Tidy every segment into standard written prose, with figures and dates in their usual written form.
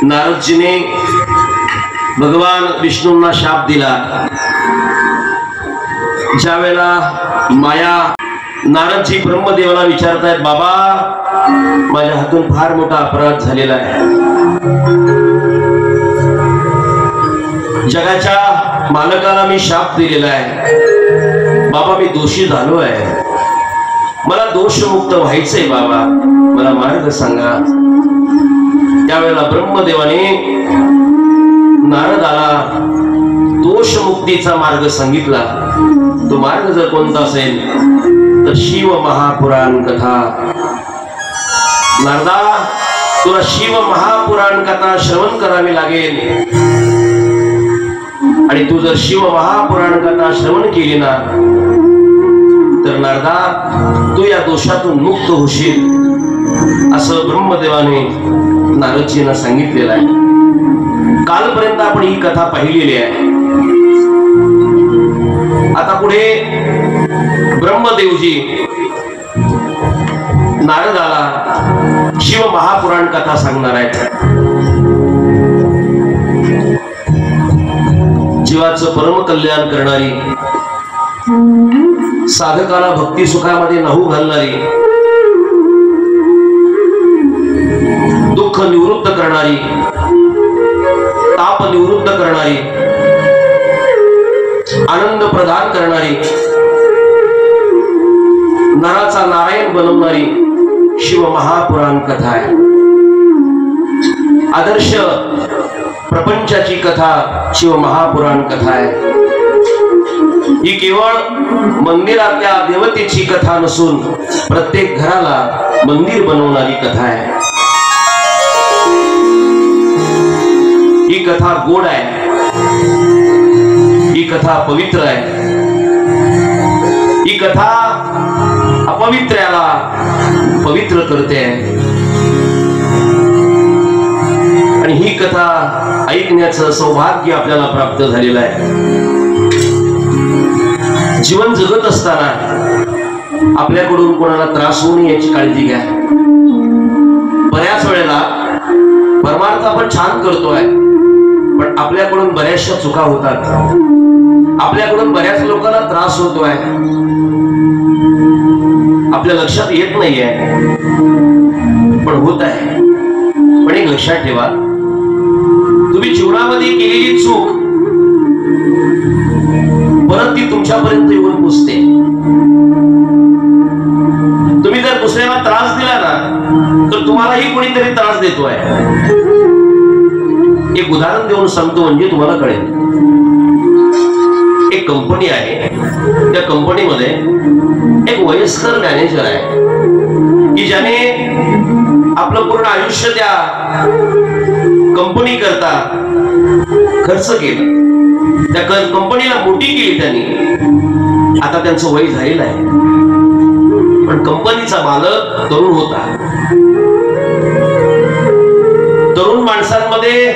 नारदजीने भगवान विष्णूंना शाप दिला। ज्यावेळेला माया नारदजी ब्रह्मदेवाला विचारतायत, बाबा माझ्या हातून फार मोठा अपराध झालेला आहे, जगाच्या मालकाला मी शाप दिलेला आहे, बाबा मी दोषी झालो आहे, मला दोषमुक्त व्हायचंय, बाबा मला मार्ग सांगा। त्यावेळेला ब्रह्मदेवाने नारदाला दोषमुक्तीचा मार्ग सांगितला। तो मार्ग जर कोणता असेल तर शिव महापुराण कथा। नारदा, तुला शिव महापुराण कथा श्रवण करावी लागेल, आणि तू जर शिव महापुराण कथा श्रवण केली ना तर नारदा तू या दोषातून मुक्त होशील, असं ब्रह्मदेवाने नारदजींना सांगितलेलं आहे। कालपर्यंत आपण ही कथा पाहिलेली आहे। आता पुढे ब्रह्मदेवजी नारदाला शिव महापुराण कथा सांगणार आहेत। जीवाचं परम कल्याण करणारी, साधकाला भक्ती सुखामध्ये न्हाऊ घालणारी, दुःख निवृत्त करणारी, ताप निवृत्त करणारी, आनंद प्रदान करणारी, नराचा नारायण बनवणारी शिव महापुराण कथा आहे। आदर्श प्रपंचाची कथा शिव महापुराण कथा आहे। ही केवळ मंदिरातल्या देवतेची कथा नसून प्रत्येक घराला मंदिर बनवणारी कथा आहे। ही कथा गोड आहे, ही कथा पवित्र आहे, ही कथा अपवित्र्याला पवित्र करते, आणि ही कथा ऐकण्याचं सौभाग्य आपल्याला प्राप्त झालेलं आहे। जीवन जगत असताना आपल्याकडून कोणाला त्रास होऊ नये याची काळजी घ्या। बऱ्याच वेळेला परमार्थ आपण छान करतोय, पण आपल्याकडून बऱ्याचशा चुका होतात, आपल्याकडून बऱ्याच लोकांना त्रास होतोय, आपल्या लक्षात येत नाहीये, पण होत आहे। पण एक लक्षात ठेवा, तुम्ही जीवनामध्ये केलेली चूक परत ती तुमच्यापर्यंत येऊन पोचते। तुम्ही जर दुसऱ्याला त्रास दिला ना तर तुम्हाला मलाही कोणीतरी त्रास देतोय. एक उदाहरण देऊन सांगतो म्हणजे तुम्हाला कळेल. एक कंपनी आहे, त्या कंपनीमध्ये एक वयस्कर मॅनेजर आहे की ज्याने आपलं पूर्ण आयुष्य त्या कंपनी करता खर्च केलं. त्या कंपनीला मोठी केली त्यांनी. आता त्यांचं वय झालेलं आहे, पण कंपनीचा मालक तरुण होता. तरुण माणसांमध्ये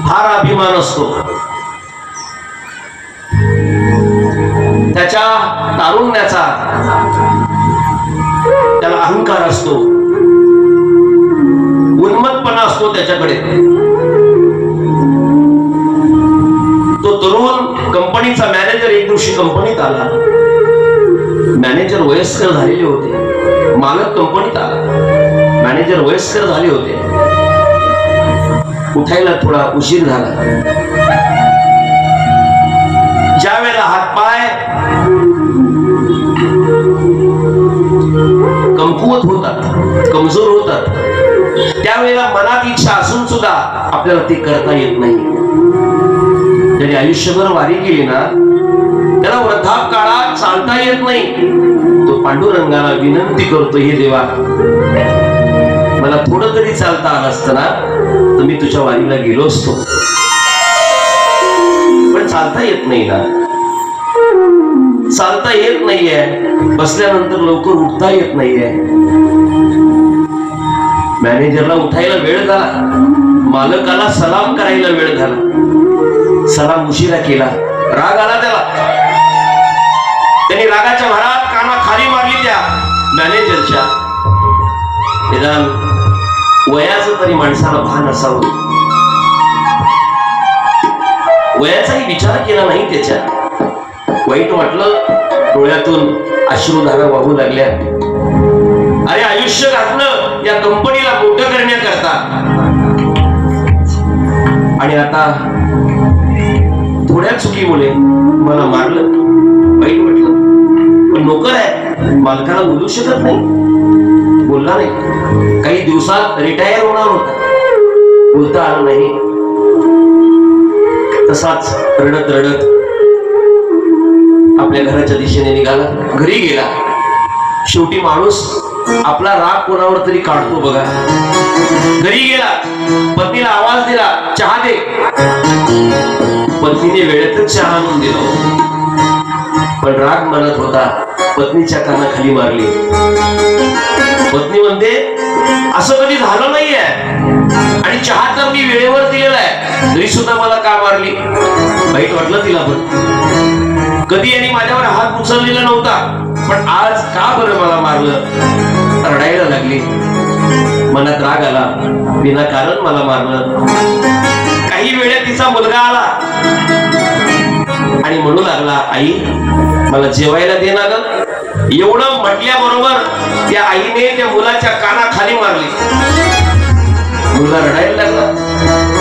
फार अभिमान असतो. त्याच्या तारुण्याचा त्याला अहंकार असतो, उन्मत्तपणा असतो त्याच्याकडे. तो तरुण कंपनीचा मॅनेजर एक दिवशी कंपनीत आला. मॅनेजर वयस्कर झालेले होते. मालक कंपनीत आला, मॅनेजर वयस्कर झाले होते. उठायला थोडा उशीर झाला. ज्या वेळेला हातपाय कमकुवत होतात, कमजोर होतात, त्यावेळेला मनात इच्छा असून सुद्धा आपल्याला ते करता येत नाही. ज्याने आयुष्यभर वारी केली ना, त्याला वृद्धापकाळात चालता येत नाही. तो पांडुरंगाला विनंती करतो, हे देवा, मला थोडं तरी चालता आलं असतं ना तर मी तुझ्या वारीला गेलो असतो, पण चालता येत नाही ना. चालता येत नाहीये, बसल्यानंतर लवकर उठता येत नाहीये. मॅनेजरला उठायला वेळ झाला, मालकाला सलाम करायला वेळ झाला. सलाम उशिरा केला, राग आला त्याला. त्यांनी रागाच्या भरात काना खाली मारली त्या मॅनेजरच्या. निदान वयाचं तरी माणसाला भान असावं. वयाचाही विचार केला नाही त्याच्या. वाईट वाटलं, डोळ्यातून अश्रुधारा वाहू लागल्या. अरे आयुष्य घातलं या कंपनीला मोठं करण्याकरता, आणि आता थोड्या चुकीमुळे मला मारलं. वाईट वाटलं, पण नोकर आहे, मालकाला बोलू शकत नाही. बोलला नाही. काही दिवसात रिटायर होणार होता, बोलता आलं नाही. तसाच रडत रडत आपल्या घराच्या दिशेने निघाला, घरी गेला. शेवटी माणूस आपला राग कोणावर तरी काढतो बघा. घरी गेला, पत्नीला आवाज दिला, चहा दे. पत्नीने वेळेतच चहा आणून दिला, पण राग म्हणत होता. पत्नीच्या कानाखाली मारली. पत्नी म्हणते, असं कधी झालं नाहीये, आणि चहा तर मी वेळेवर दिलेला आहे, तरी सुद्धा मला का मारली. वाईट वाटलं तिला. पण कधी यांनी माझ्यावर हात उचललेला नव्हता, पण आज का बरं मला मारलं. रडायला लागली. मनात राग आला, विनाकारण मला मारलं. काही वेळेत तिचा मुलगा आला आणि म्हणू लागला, आई मला जेवायला दे ना ग. एवढं म्हटल्याबरोबर त्या आईने त्या मुलाच्या कानाखाली मारली. मुलगा रडायला लागला,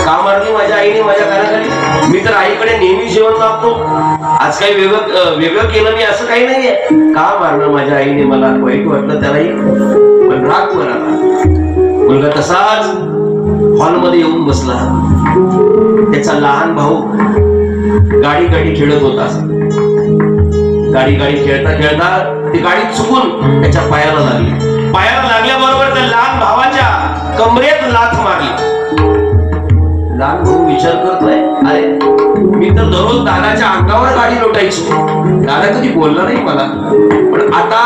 का मारली माझ्या आईने माझ्या कानाखाली. मी तर आईकडे नेहमी जेवण मागतो, आज काही वेगळं केलं मी असं काही नाहीये. का मारलं माझ्या आईने मला. वाईट वाटलं त्यालाही, पण राग वर आला. मुलगा तसाच हॉलमध्ये येऊन बसला. त्याचा लहान भाऊ गाडी खेळत होता. गाडी खेळता खेळता ती गाडी चुकून त्याच्या पायाला लागली. पायाला लागल्याबरोबर त्या लहान भावाच्या कमरेत लाथ मारली. लहान भाऊ विचार करतोय, अरे मी तर दररोज दादाच्या अंगावर गाडी लोटायचो, दादा कधी बोलला नाही मला, पण आता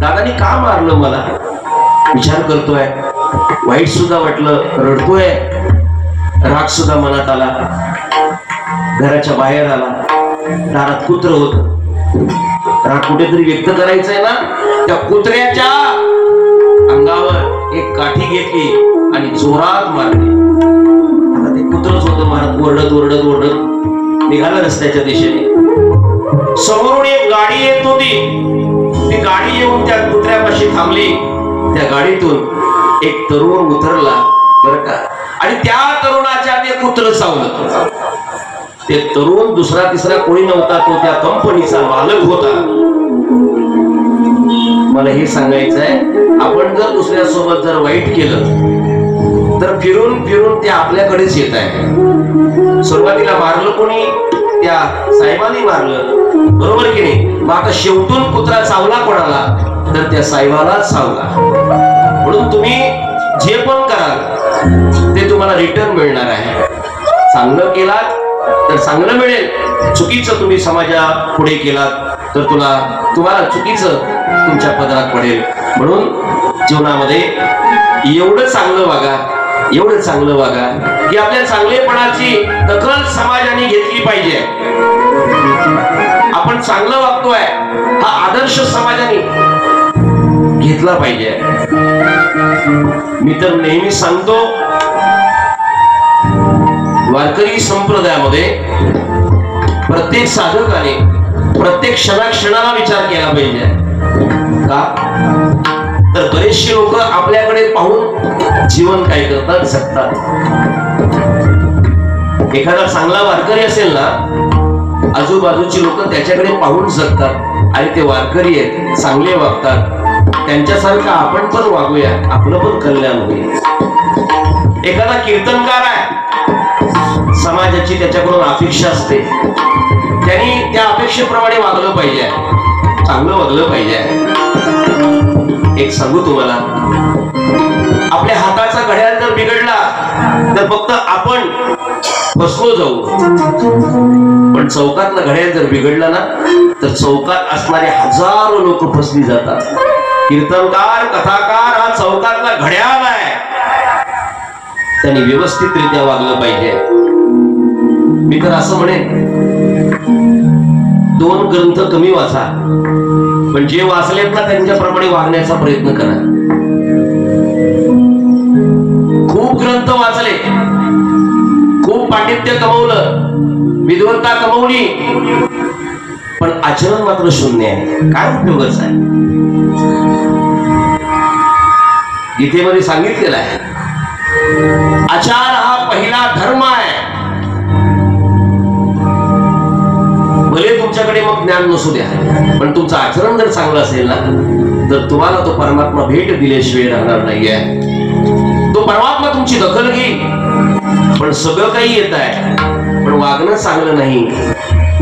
दादानी का मारलं मला. विचार करतोय, वाईट सुद्धा वाटलं, रडतोय. राग सुद्धा मनात आला. घराच्या बाहेर आला. दारात कुत्र होत. राग कुठेतरी व्यक्त करायचंय ना, त्या कुत्र्याच्या अंगावर एक काठी घेतली आणि जोरात मारली. आता ते कुत्रच होतं मारत, ओरडत निघाला रस्त्याच्या दिशेने. समोरून एक गाडी येत होती. ती गाडी येऊन त्या कुत्र्यापाशी थांबली. त्या गाडीतून एक तरुण उतरला बरं का, आणि त्या तरुणाच्या ते कुत्र चावलं. ते तरुण दुसरा तिसरा कोणी नव्हता, तो त्या कंपनीचा मालक होता. मला हे सांगायचं आहे, आपण जर दुसऱ्यासोबत जर वाईट केलं तर फिरून फिरून ते आपल्याकडेच येत आहे. सुरुवातीला मारलं कोणी? त्या साहेबांनी मारलं, बरोबर की नाही? मग आता शेवटून कुत्रा चावला कोणाला? तर त्या साहेबालाच चावला. म्हणून तुम्ही जे पण कराल ते तुम्हाला रिटर्न मिळणार आहे. चांगलं केलात तर चांगलं मिळेल, चुकीचं तुम्ही समाजा पुढे केलात तर तुम्हाला चुकीचं तुमच्या पदरात पडेल. म्हणून जीवनामध्ये एवढं चांगलं वागा, एवढं चांगलं वागा की आपल्या चांगलेपणाची दखल समाजाने घेतली पाहिजे. आपण चांगलं वागतोय हा आदर्श समाजाने घेतला पाहिजे. मी तर नेहमी सांगतो, वारकरी संप्रदायामध्ये प्रत्येक साधकाने प्रत्येक क्षणाक्षणाला विचार केला पाहिजे. का? तर बरेचसे लोक आपल्याकडे पाहून जीवन काय करतात, जगतात. एखादा चांगला वारकरी असेल ना, आजूबाजूची लोक त्याच्याकडे पाहून जगतात आणि ते वारकरी आहेत, चांगले वागतात. त्यांच्यासारखं आपण पण वागूया, आपलं पण कल्याण होईल. एखादा कीर्तनकार आहे, समाजाची त्याच्याकडून अपेक्षा असते, त्यांनी त्या अपेक्षेप्रमाणे वागलं पाहिजे, चांगलं वागलं पाहिजे. एक सांगू तुम्हाला, आपल्या हाताचा घड्याळ जर बिघडला तर फक्त आपण फसलो जाऊ, पण चौकातला घड्याळ जर बिघडला ना तर चौकात असणारे हजारो लोक फसली जातात. कीर्तनकार, कथाकार हा चौकातला घड्याळ आहे, त्यांनी व्यवस्थितरित्या वागलं पाहिजे. मी तर असं म्हणेन, 2 ग्रंथ कमी वाचा, पण जे वाचलेत ना त्यांच्याप्रमाणे वागण्याचा प्रयत्न करा. खूप ग्रंथ वाचले, खूप पांडित्य कमवलं, विद्वत्ता कमवली, पण आचरण मात्र शून्य आहे. काय उपयोगच आहे? गीतेमध्ये सांगितलेलं आहे, आचार हा पहिला धर्म आहे. भले तुमच्याकडे मग ज्ञान नसू द्या, पण तुमचं आचरण जर चांगलं असेल ना तर तुम्हाला तो परमात्मा भेट दिल्याशिवाय राहणार नाहीये. तो परमात्मा तुमची दखल घेईल. पण सगळं काही येत आहे, पण वागणं चांगलं नाही,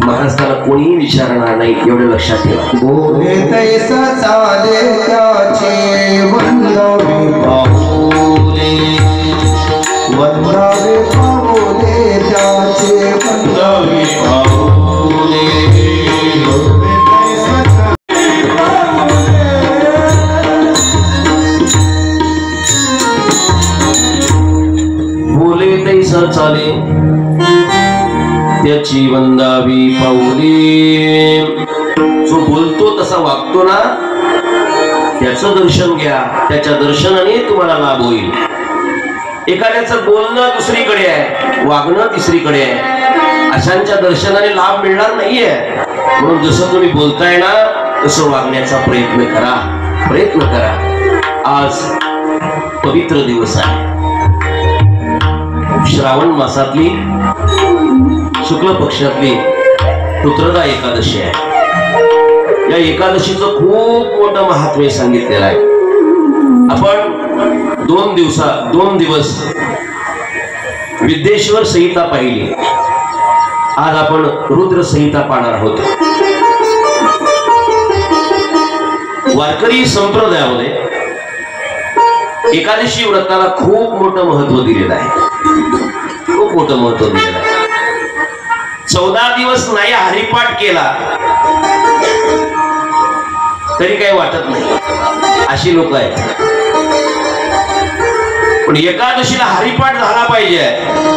महाराष्ट्राला कोणीही विचारणार नाही, एवढं लक्षात ठेवा. बोले तैसा चाले त्याचे वंदावे पाऊले, वंदावे पाऊले त्याचे वंदावे पाऊले. बोले तैसा चाले त्याची वंदावी पाऊले. जो बोलतो तसा वागतो ना, त्याचं दर्शन घ्या, त्याच्या दर्शनाने तुम्हाला लाभ होईल. एखाद्याचं बोलणं दुसरीकडे आहे, वागणं तिसरीकडे आहे, अशांच्या दर्शनाने लाभ मिळणार नाहीये. म्हणून जसं तुम्ही बोलताय ना तसं वागण्याचा प्रयत्न करा, प्रयत्न करा. आज पवित्र दिवस आहे, श्रावण मासातली शुक्ल पक्षातली पुत्रदा एकादशी आहे. या एकादशीचं खूप मोठं महात्म्य सांगितलेलं आहे. आपण 2 दिवस विद्येश्वर संहिता पाहिली, आज आपण रुद्र संहिता पाहणार आहोत. वारकरी संप्रदायामध्ये एकादशी व्रताला खूप मोठं महत्व दिलेलं आहे, खूप मोठं महत्व दिलेलं आहे. 14 दिवस नाही हरिपाठ केला तरी काही वाटत नाही, अशी लोक आहेत. पण एकादशीला हरिपाठ झाला पाहिजे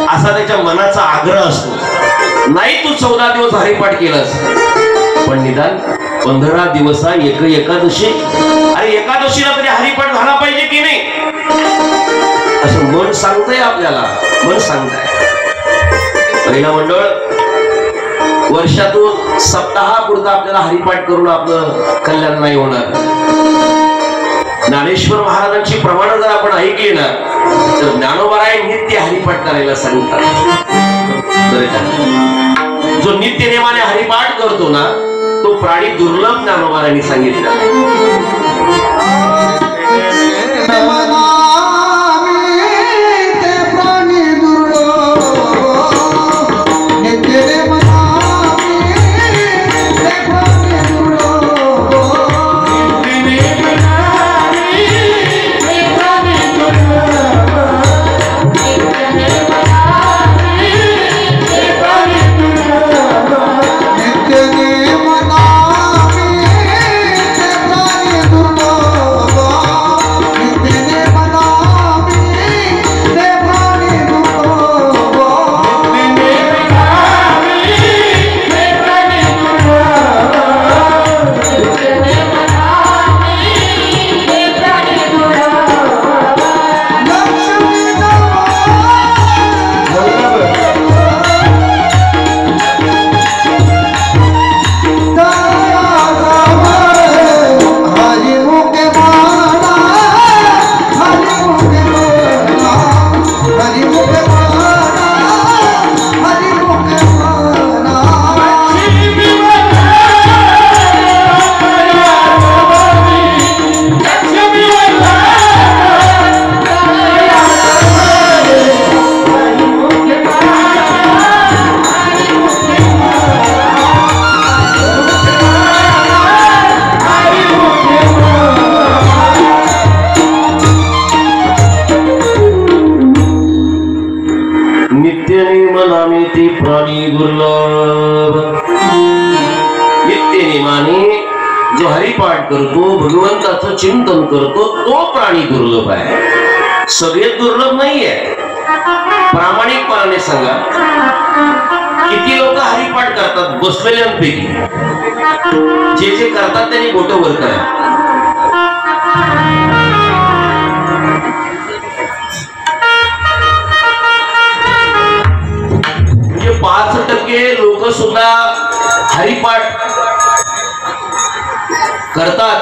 असा त्याच्या मनाचा आग्रह असतो. नाही तू 14 दिवस हरिपाठ केलास, पण निदान 15 दिवस एकादशी, अरे एकादशीला तरी हरिपाठ झाला पाहिजे की नाही, असं मन सांगतंय आपल्याला, मन सांगताय. पहिला मंडळ वर्षातून सप्ताहापुरता आपल्याला हरिपाठ करून आपलं कल्याण नाही होणार. ज्ञानेश्वर महाराजांची प्रमाण जर आपण ऐकली ना तर ज्ञानोबाराय नित्य हरिपाठ करायला सांगतात. जो नित्य नेमाने हरिपाठ करतो ना तो प्राणी दुर्लभ ज्ञानोबारांनी सांगितला. प्राणी दुर्लभ. नित्यनेमाने जो हरिपाठ करतो, भगवंताचं चिंतन करतो, तो प्राणी दुर्लभ आहे. सगळे दुर्लभ नाहीये. प्रामाणिकपणाने सांगा, किती लोक हरिपाठ करतात बसलेल्यांपैकी? जे जे करतात त्यांनी बोटं वर करा. म्हणजे 5% लोक सुद्धा हरिपाठ करतात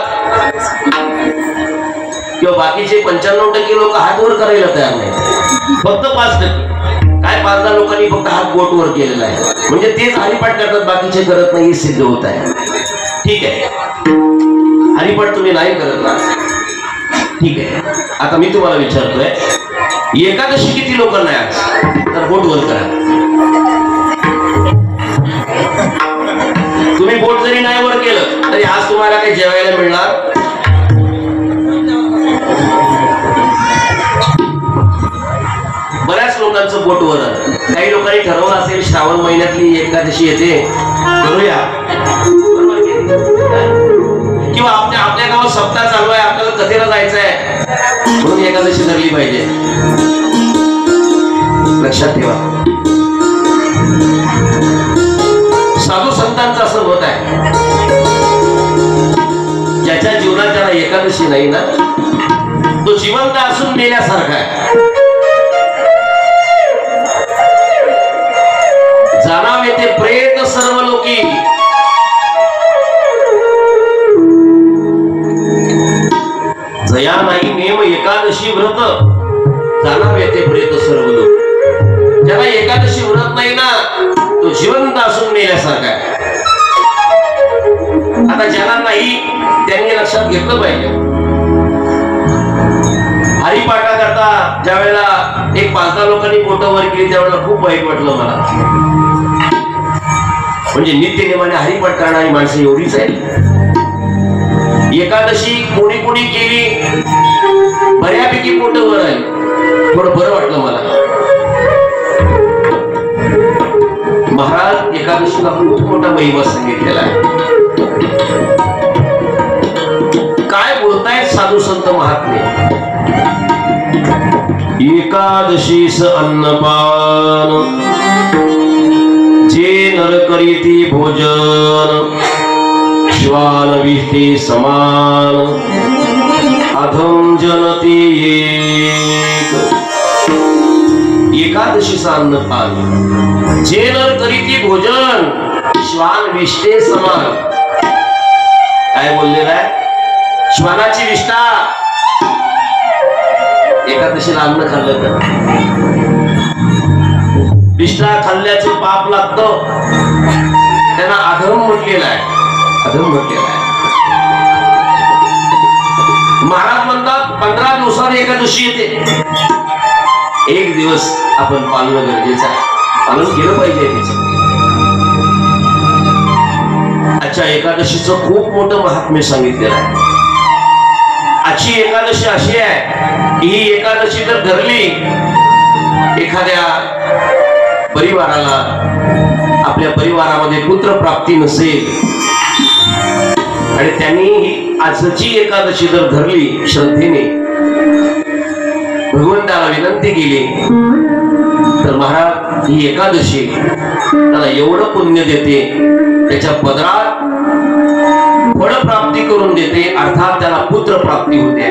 किंवा बाकीचे 95% लोक हात वर करायला तयार नाही. फक्त 5%. काय 5-10 लोकांनी फक्त हात बोट वर केलेला आहे, म्हणजे तेच हरिपाठ करतात, बाकीचे करत नाही, सिद्ध होत आहे. ठीक आहे, हरिपाठ तुम्ही नाही करत ना, ठीक आहे. आता मी तुम्हाला विचारतोय, एकादशी किती लोकांना आहे आज? तर बोट वर करा. तुम्ही बोट जरी नाही वर केलं तरी आज तुम्हाला काही जेवायला मिळणार? बऱ्याच लोकांचं बोट वर. काही लोकांनी ठरवलं असेल श्रावण महिन्यातली एकादशी येते, करूया, किंवा आपल्या गावात सप्ताह चालू आहे, आपल्याला कथेला जायचं आहे म्हणून एकादशी धरली पाहिजे. लक्षात ठेवा, साधू संतांचं असं होत आहे, ज्याच्या जीवनात त्याला एकादशी नाही ना, तो जिवंत असून मेल्यासारखा आहे. जाणावे ते प्रेत सर्व लोकी, जया नाही नेम एकादशी व्रत, जाणावे ते प्रेत सर्व लोक. ज्याला एकादशी व्रत नाही ना, तो जिवंत असून मेल्यासारखा आहे. आता ज्याला नाही त्यांनी लक्षात घेतलं पाहिजे. हरिपाठा करता ज्या वेळेला एक 5-10 लोकांनी बोटं वर केली त्यावेळेला खूप वाईट वाटलं मला. म्हणजे नित्यनेमाने हरिपाठ करणारी माणसं एवढीच आहे. एकादशी कोणी कोणी केली, बऱ्यापैकी बोटं वर आली, थोडं बरं वाटलं मला. महाराज एकादशीला खूप मोठा महिमा सांगितलेला आहे. काय बोलतायत साधू संत महात्मे? एकादशीस अन्नपान, जे नर करीती भोजन, श्वान विष्टे समान, अधम जनती एक. एकादशीचा अन्नपान, जे नर करीती भोजन, श्वान विष्टे समान. काय बोललेलं आहे? श्वानाची विष्ठा एकादशीला अन्न खाल्लं तर विष्ठा खाल्ल्याचं पाप लागतं, त्यांना अधम म्हटलेलं आहे. अधंबर केलाय. महाराज म्हणतात 15 दिवसाने एकादशी येते. एक दिवस आपण पाळणं गरजेचं आहे, पालन केलं पाहिजे तिचं. आजच्या एकादशीचं खूप मोठं महात्म्य सांगितलेलं आहे. आजची एकादशी अशी आहे की ही एकादशी जर धरली, एखाद्या परिवाराला, आपल्या परिवारामध्ये पुत्र प्राप्ती नसेल आणि त्यांनी आजची एकादशी जर धरली, श्रद्धेने भगवंताला विनंती केली, तर महाराज ही एकादशी त्याला एवढं पुण्य देते, त्याच्या पदरात फळ प्राप्ती करून देते, अर्थात त्याला पुत्र प्राप्ती होते.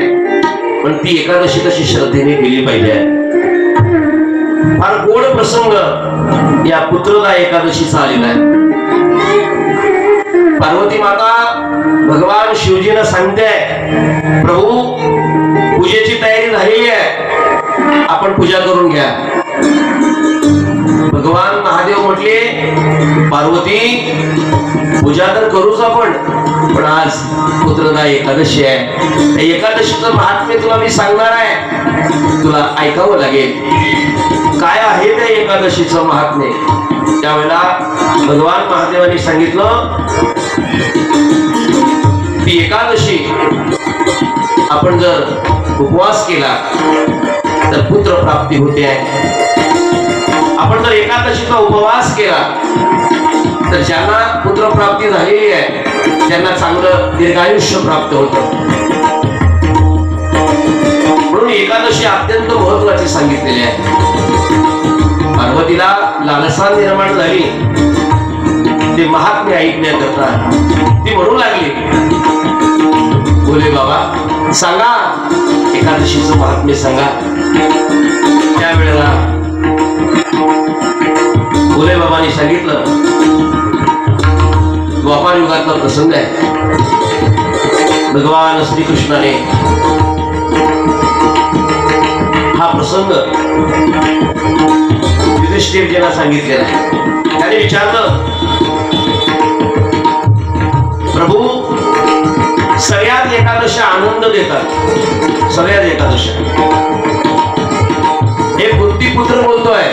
पण ती एकादशी कशी श्रद्धेने केली पाहिजे. फार गोड प्रसंग या पुत्रदा एकादशीचा आलेला आहे. पार्वती माता भगवान शिवजींना सांगते, प्रभू पूजेची तयारी झालेली आहे, आपण पूजा करून घ्या. भगवान महादेव म्हटले, पार्वती पूजा तर करूच आपण, पण आज पुत्रदा एकादशी आहे. एकादशीचं महात्म्य तुला मी सांगणार आहे, तुला ऐकावं लागेल. काय आहे त्या एकादशीचं महात्म्य. त्यावेळेला भगवान महादेवांनी सांगितलं, ती एकादशी आपण जर उपवास केला तर पुत्र प्राप्ती होते आहे. आपण जर एकादशीचा उपवास केला तर ज्यांना पुत्र प्राप्ती झालेली आहे त्यांना चांगलं दीर्घायुष्य प्राप्त होतं. म्हणून एकादशी अत्यंत महत्वाची सांगितलेली आहे. पार्वतीला लालसा निर्माण झाली ते महात्म्य ऐकण्याकरता. ती म्हणू लागली, बोले बाबा सांगा एकादशीचं महात्म्य सांगा. त्यावेळेला भोले बाबांनी सांगितलं, द्वापार युगातला प्रसंग आहे. भगवान श्रीकृष्णाने हा प्रसंग युधिष्ठिरजींना सांगितलेला आहे. त्याने विचारलं, प्रभू सगळ्यात एकादशी आनंद देतात, सगळ्यात एकादशी. हे बुद्धिपुत्र बोलतोय,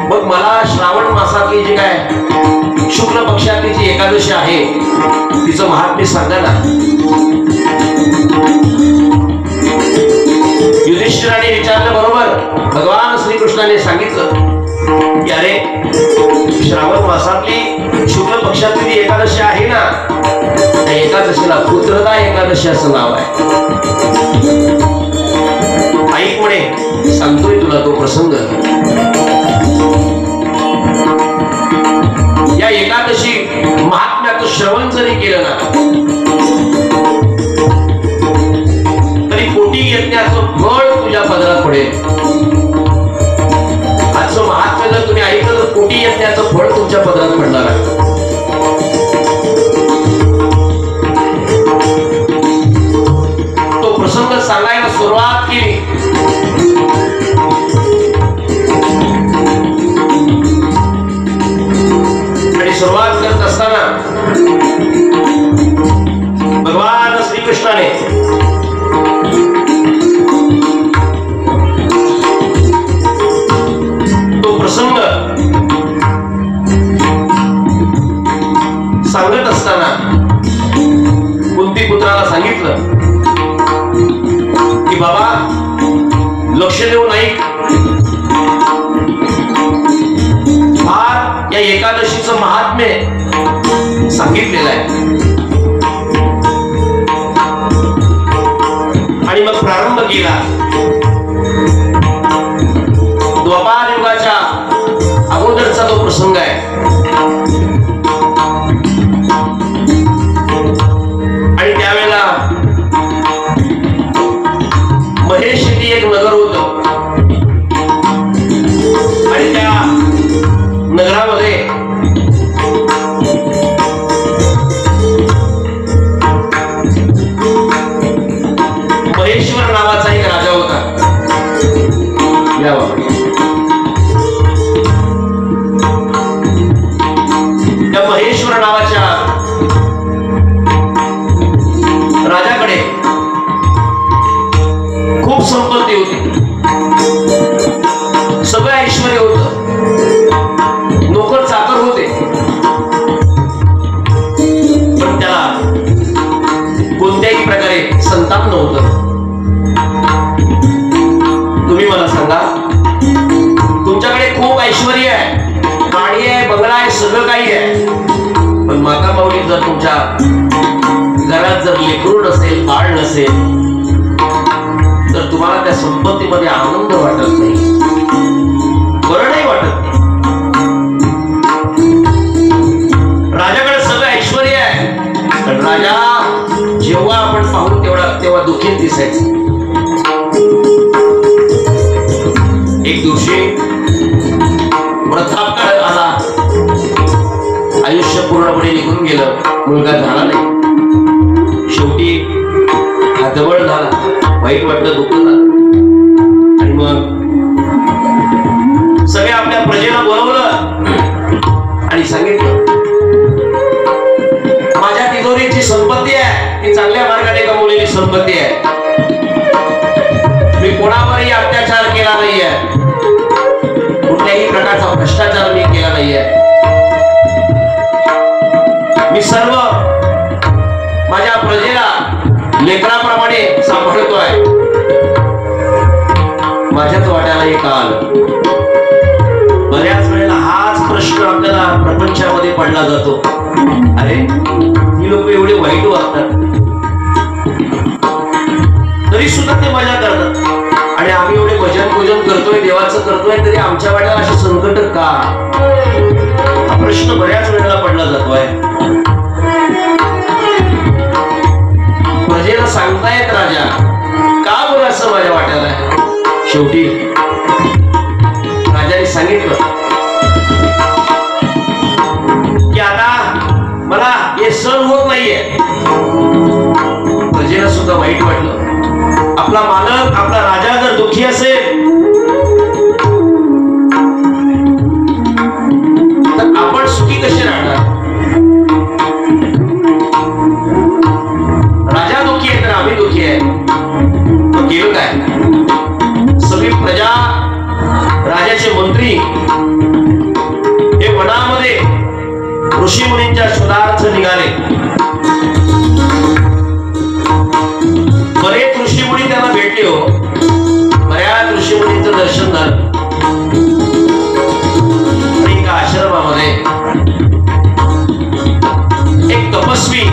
मग मला श्रावण मासातली जी काय शुक्ल पक्षातली जी एकादशी आहे तिचं महात्म्य सांगा ना. युधिष्ठिराने विचारलं बरोबर. भगवान श्रीकृष्णाने सांगितलं की अरे श्रावण मासातली शुक्ल पक्षातली जी एकादशी आहे ना, त्या एकादशीला पुत्रदा एकादशी असं नाव आहे. ऐक म्हणे, सांगतोय तुला तो प्रसंग. या एकादशी महात्म्याचं श्रवण जरी केलं ना तरी कोटी यज्ञाचं फळ तुझ्या पदरात पडेल. आजचं महात्म्य जर तुम्ही ऐकलं तर कोटी यज्ञाचं फळ तुमच्या पदरात पडणार आहे. तो प्रसंग सांगायला सुरुवात केली. सुरुवात करत असताना भगवान श्रीकृष्णाने तो प्रसंग सांगत असताना कुंतीपुत्राला सांगितलं की बाबा लक्ष देऊन ऐक. या एकादशीचं महात्म्य सांगितलेलं आहे. आणि मग प्रारंभ केला. द्वापार युगाच्या अगोदरचा तो प्रसंग आहे. आणि त्यावेळेला महेश येथे एक नगर होतं आणि त्या नगरामध्ये महेश्वर नावाचा एक राजा तुमच्या घरात जर लेकरू नसेल, बाळ नसेल, तर तुम्हाला त्या संपत्तीमध्ये आनंद वाटत नाही, बरं नाही वाटत नाही. राजाकडे सगळं ऐश्वर्य आहे, पण राजा जेव्हा आपण पाहू तेव्हा दुःखीत दिसायचं. एक दिवशी वृद्धापकाळ आला, आयुष्य पूर्णपणे निघून गेलं, मुलगा झाला नाही. शेवटी हातबळ झाला, वाईट वाटलं, दुःख झालं. आणि मग सगळे आपल्या प्रजेला बोलवलं आणि सांगितलं, माझ्या तिजोरीची संपत्ती आहे, ती चांगल्या मार्गाने कमवलेली संपत्ती आहे, मी कोणावरही अत्याचार केला नाहीये, कुठल्याही प्रकारचा भ्रष्टाचार मी केला नाहीये, मी सर्व माझ्या प्रजेला लेकराप्रमाणे सांभाळतोय. माझ्याच वाट्याला एक आलं. बऱ्याच वेळेला हाच प्रश्न आपल्याला प्रपंचामध्ये पडला जातो, अरे ही लोक एवढे वाईट वागतात तरी सुद्धा ते मजा करतात, आणि आम्ही एवढे भजन पूजन करतोय, देवाचं करतोय, तरी आमच्या वाट्याला असे संकट का? हा प्रश्न बऱ्याच वेळेला पडला जातोय. प्रजेला सांगतायत राजा, का बरं असं माझ्या वाट्याला? शेवटी राजाने सांगितलं की आता मला हे सहन होत नाहीये. प्रजेला सुद्धा वाईट वाटलं. आपला मालक, आपला राजा जर दुःखी असेल तर आपण सुखी कसे राहणार? राजा दुःखी आहे तर आम्ही दुःखी आहे. मग केलं काय? सगळी प्रजा, राजाचे मंत्री हे वनामध्ये ऋषी मुनींच्या शोधार्थ निघाले. बरेच ऋषी मुनी त्यांना भेटले हो. बऱ्याच ऋषी मुनींचं दर्शन झालं. एका आश्रमामध्ये एक तपस्वी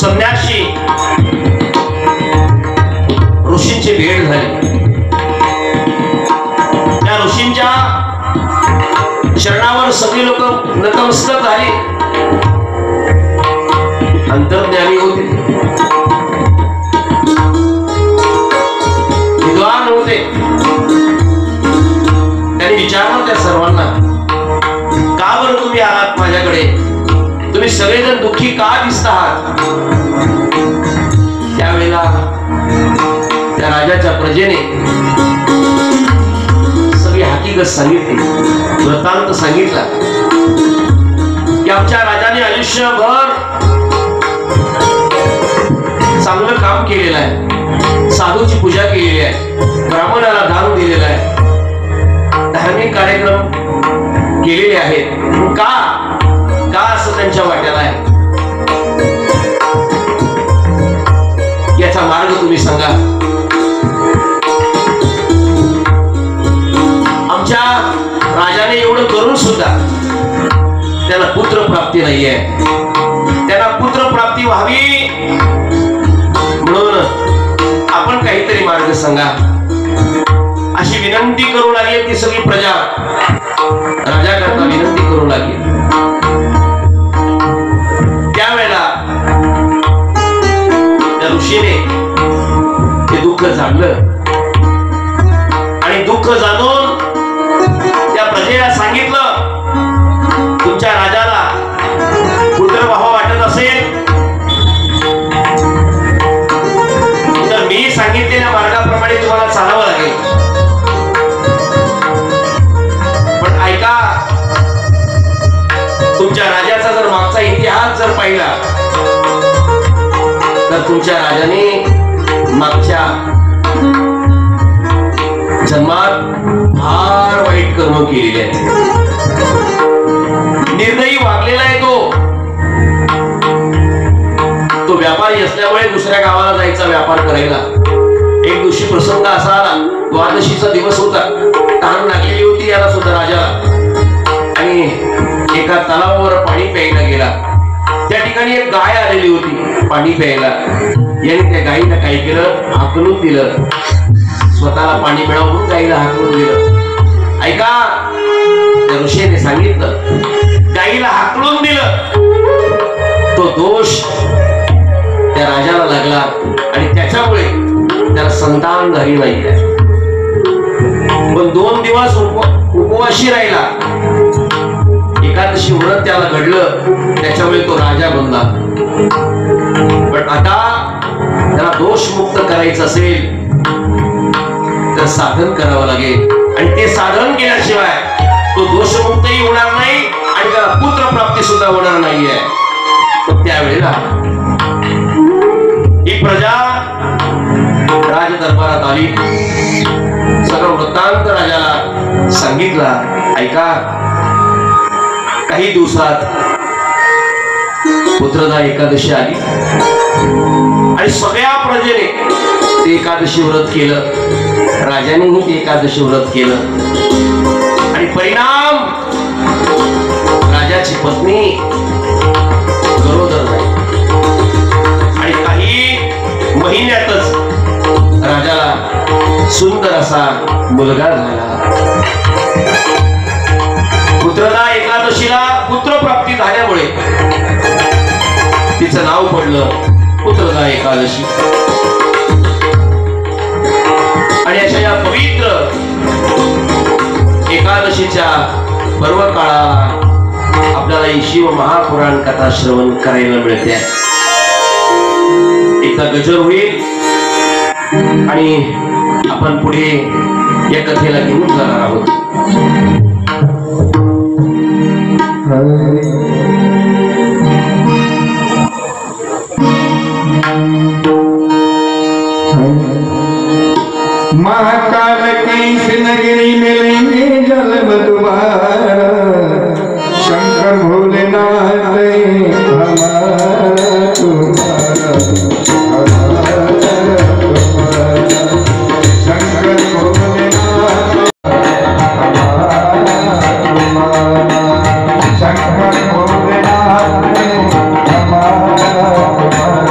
संन्यासी ऋषींची भेट झाली. त्या ऋषींच्या शरणावर सगळी लोक नतमस्तक झाली. अंतर्ज्ञानी होते, विद्वान होते. त्यांनी विचारलं त्या सर्वांना, का बरं तुम्ही आलात माझ्याकडे? तुम्ही सगळेजण दुःखी का दिसत आहात? त्यावेळेला त्या राजाच्या प्रजेने सगळी हकीकत सांगितली, वृत्तांत सांगितला की आमच्या राजाने आयुष्यभर चांगलं काम केलेलं आहे, साधूची पूजा केलेली आहे, ब्राह्मणाला दान दिलेलं आहे, धार्मिक कार्यक्रम केलेले आहेत. का का असं त्यांच्या वाट्याला आहे? याचा मार्ग तुम्ही सांगा. आमच्या राजाने एवढं करून सुद्धा त्याला पुत्र प्राप्ती नाहीये. त्याला पुत्र प्राप्ती व्हावी म्हणून आपण काहीतरी मार्ग सांगा, अशी विनंती करू लागली. ती सगळी प्रजा राजा करता विनंती करू लागली. त्यावेळेला त्या ऋषीने ते दुःख जाणलं आणि दुःख जाणून त्या प्रजेला सांगितलं, तुमच्या राजाला पुत्र व्हावा वाटत असेल तर मी सांगितलेल्या मार्गाप्रमाणे तुम्हाला चालावं लागेल. पण ऐका, तुमच्या राजाचा जर मागचा इतिहास जर पाहिला तर तुमच्या राजाने मागच्या जन्मात फार वाईट कर्म केलेले आहेत. निर्दयी वागलेला आहे तो व्यापारी असल्यामुळे दुसऱ्या गावाला जायचा व्यापार करायला. एक दिवशी प्रसंग असा आला, द्वादशीचा दिवस होता, तहान लागलेली होती याला सुद्धा राजाला, आणि एका तलावावर पाणी प्यायला गेला. त्या ठिकाणी एक गाय आलेली होती पाणी प्यायला. याने त्या गाईला काय केलं, हाकलून दिलं. स्वतःला पाणी मिळावं म्हणून गाईला हाकलून दिलं. ऐका, त्या ऋषीने सांगितलं, गाईला हाकलून दिलं तो दोष त्या राजाला लागला आणि त्याच्यामुळे त्याला संतान झाली नाही. पण 2 दिवस उपवाशी राहिला. एकादशी व्रत त्याला घडलं, त्याच्यामुळे तो राजा बनला. पण आता त्याला दोषमुक्त करायचं असेल तर साधन करावं लागेल, आणि ते साधन केल्याशिवाय तो दोषमुक्तही होणार नाही आणि त्याला पुत्र प्राप्ती सुद्धा होणार नाहीये. त्यावेळेला ही प्रजा राज दरबारात आली. सगळं वृत्तांत राजाला सांगितला. ऐका, काही दिवसात पुत्रदा एकादशी आली आणि सगळ्या प्रजेने ते एकादशी व्रत केलं. राजानेही ते एकादशी व्रत केलं आणि परिणाम राजाची पत्नी गरोदर नाही आणि काही महिन्यातच राजाला सुंदर असा मुलगा झाला. पुत्रदा एकादशीला पुत्रप्राप्ती झाल्यामुळे तिचं नाव पडलं पुत्रदा एकादशी. आणि अशा या पवित्र एकादशीच्या पर्व काळाला आपल्याला ही शिव महापुराण कथा श्रवण करायला मिळते. एकदा गजर होईल आणि आपण पुढे या कथेला घेऊन जाणार आहोत. महाकाल कैस नगरी मिलेंगे जन्म दोबारा, शंकर भोलेनाथ हमारा तुम्हारा, शंकर भोलेनाथ हमारा तुम्हारा, शंकर भोलेनाथ हमारा तुम्हारा.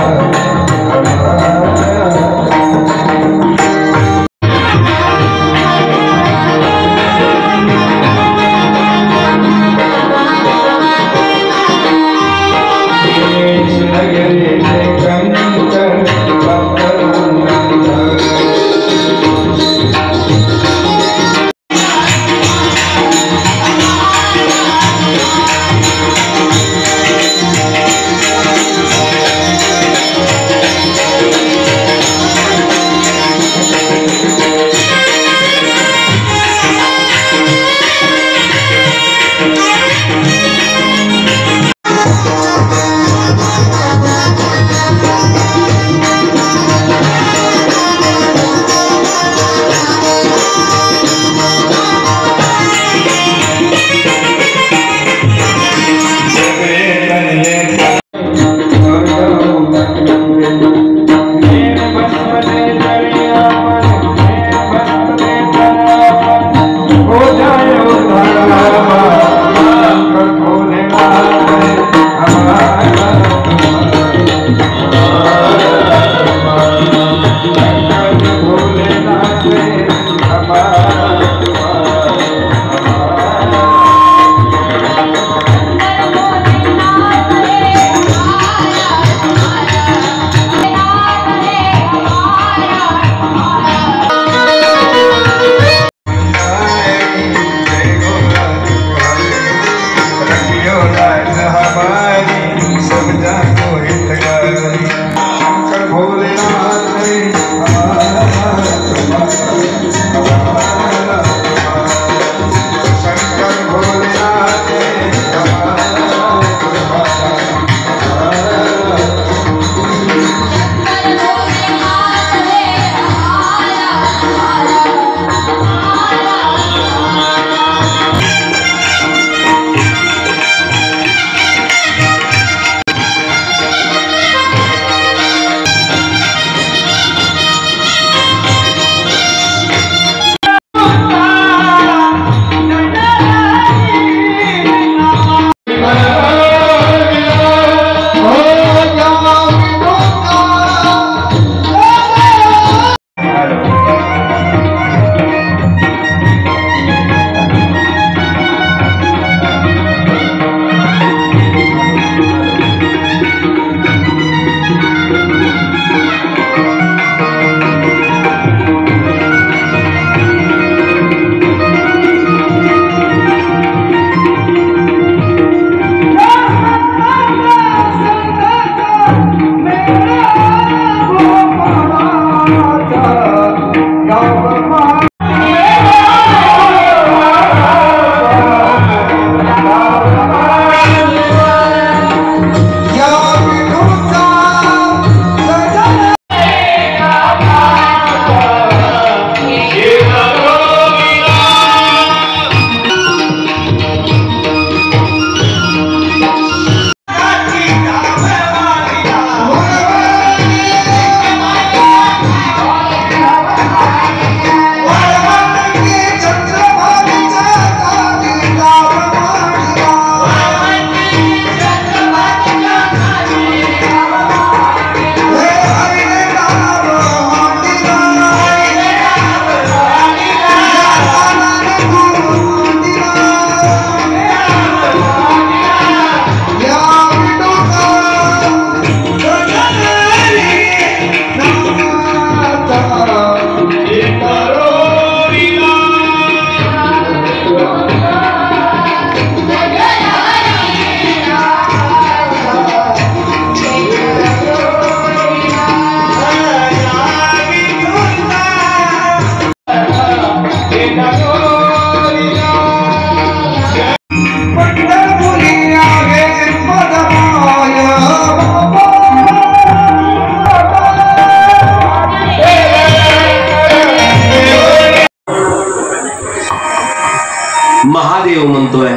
महादेव म्हणतोय.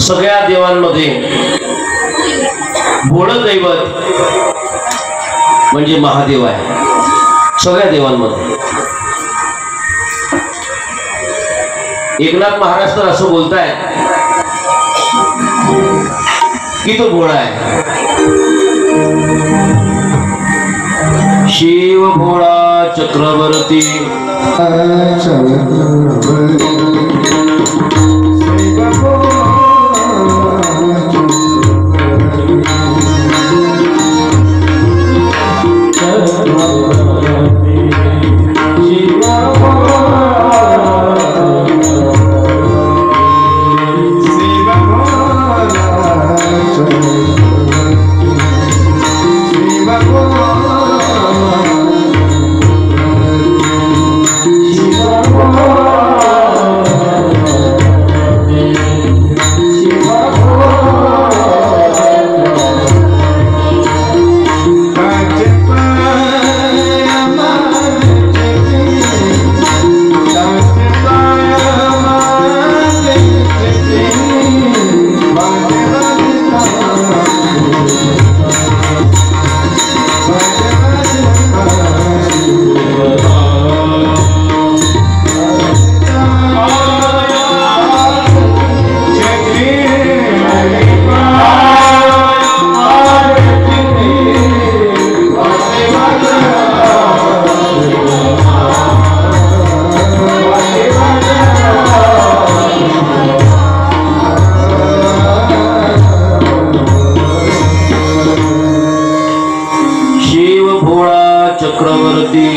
सगळ्या देवांमध्ये भोळं दैवत म्हणजे महादेव आहे. सगळ्या देवांमध्ये एकनाथ महाराज तर असं बोलतायत की तो भोळा आहे. शिव भोळा चक्रवर्ती चक्रवर्ती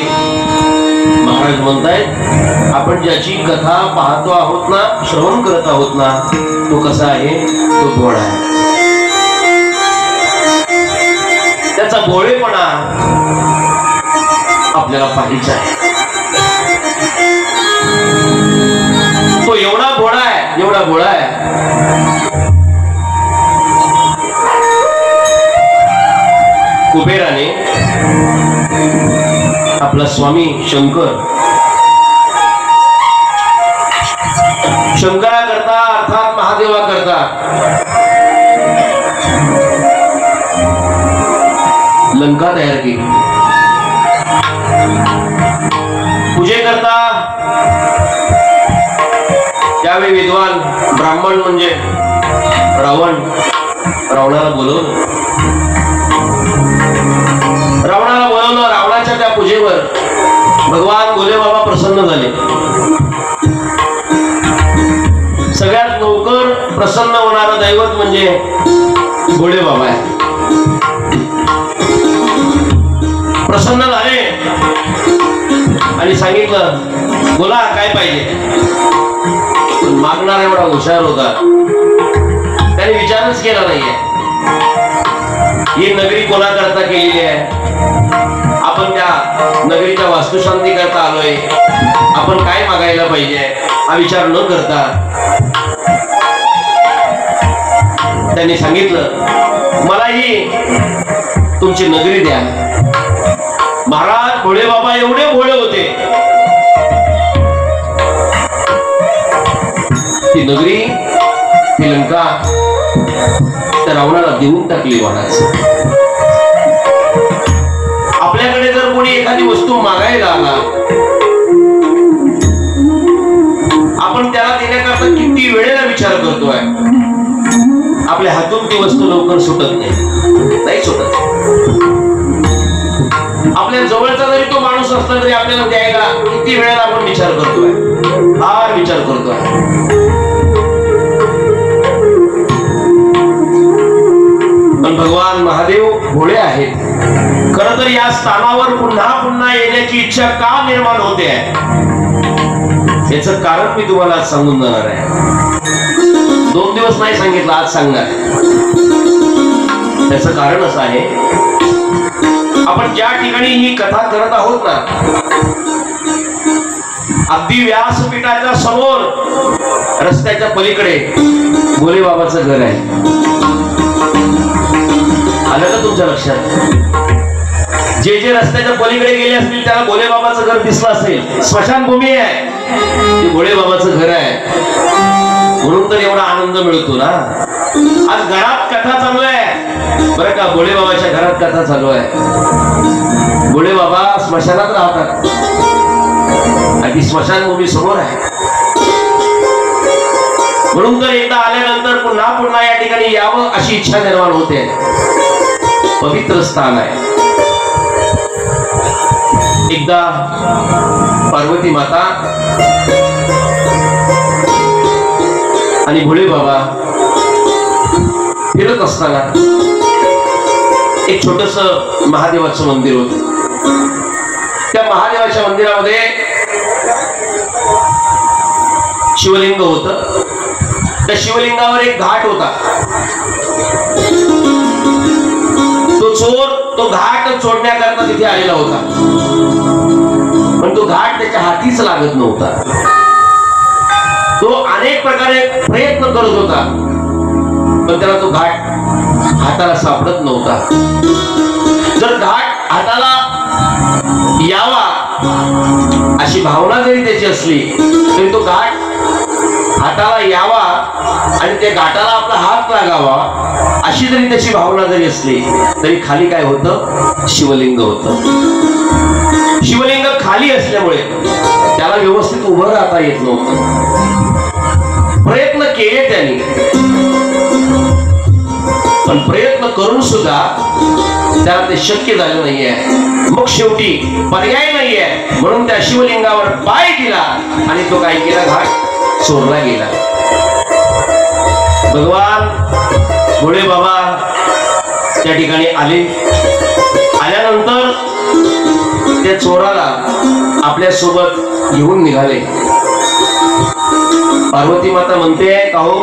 महाराज म्हणतायत आपण ज्याची कथा पाहतो आहोत ना, श्रवण करत आहोत ना, तो कसा आहे? तो भोळा आहे. त्याचा भोळेपणा आपल्याला पाहायचा आहे. तो एवढा भोळा आहे, एवढा भोळा आहे कुबेराने आपला स्वामी शंकरा करता अर्थात महादेवा करता लंका तयार केली. पूजे करता त्यावेळी विद्वान ब्राह्मण म्हणजे रावणाला बोलवलं. रावणाच्या त्या पूजेवर भगवान भोले बाबा प्रसन्न झाले. सगळ्यात लवकर प्रसन्न होणारं दैवत म्हणजे भोले बाबा आहे. प्रसन्न झाले आणि सांगितलं बोला काय पाहिजे. पण मागणारा एवढा हुशार होता, त्याने विचारच केला नाहीये ही नगरी कोणाकरता केलेली आहे, आपण त्या नगरीच्या वास्तुशांती करता आलोय, आपण काय मागायला पाहिजे हा विचार न करता त्यांनी सांगितलं मला ही तुमची नगरी द्या. महाराज भोळे बाबा एवढे भोळे होते, ती नगरी ती लंका त्या रावणाला देऊन टाकली. महाराज आपल्याकडे जर कोणी एखादी वस्तू मागायला आला, आपण त्याला देण्याकरता किती वेळेला विचार करतोय. आपल्या हातून ती वस्तू लवकर सुटत नाही सुटत. आपल्या जवळचा जरी तो माणूस असला तरी आपल्याला द्यायला किती वेळेला आपण विचार करतोय, फार विचार करतोय. पण भगवान महादेव भोळे आहेत. खर तर या स्थानावर पुन्हा पुन्हा येण्याची इच्छा का निर्माण होते याचं कारण मी तुम्हाला आज सांगून जाणार आहे. 2 दिवस नाही सांगितलं, आज सांगणार. त्याचं कारण असं आहे, आपण ज्या ठिकाणी ही कथा करत आहोत ना, अगदी व्यासपीठाच्या समोर रस्त्याच्या पलीकडे भोले बाबाचं घर आहे. आलं का तुमच्या लक्षात? जे रस्त्याच्या पलीकडे गेले असतील त्याला भोले बाबाचं घर दिसलं असेल. स्मशानभूमी आहे, ते भोले बाबाचं घर आहे. म्हणून तर एवढा आनंद मिळतो ना. आज घरात कथा चालू आहे बरं का, भोले बाबाच्या घरात कथा चालू आहे. भोले बाबा स्मशानात राहतात आणि ती स्मशानभूमी समोर आहे. म्हणून तर एकदा आल्यानंतर पुन्हा पुन्हा या ठिकाणी यावं अशी इच्छा निर्माण होते. पवित्र स्थान आहे. एकदा पार्वती माता आणि भोले बाबा फिरत असताना एक छोटस महादेवाचं मंदिर होत. त्या महादेवाच्या मंदिरामध्ये शिवलिंग होत. त्या शिवलिंगावर एक घाट होता. तो चोर तो घाट चोरण्याकरता तिथे आलेला होता, पण तो घाट त्याच्या हातीच लागत नव्हता. तो अनेक प्रकारे प्रयत्न करत होता, पण त्याला तो घाट हाताला सापडत नव्हता. जर घाट हाताला यावा अशी भावना जरी त्याची असली तरी तो घाट हाताला यावा आणि त्या घाटाला आपला हात लागावा अशी जरी त्याची भावना जरी असली तरी खाली काय होतं, शिवलिंग होतं. शिवलिंग खाली असल्यामुळे त्याला व्यवस्थित उभं राहता येत नव्हतं. प्रयत्न केले त्यांनी, पण प्रयत्न करून सुद्धा त्याला ते शक्य झालं नाहीये. मग शेवटी पर्याय नाहीये म्हणून त्या शिवलिंगावर पाय दिला आणि तो काय केला, घाट चोरला गेला. भगवान भोळे बाबा त्या ठिकाणी आले. आल्यानंतर त्या चोराला आपल्या सोबत घेऊन निघाले. पार्वती माता म्हणते, का हो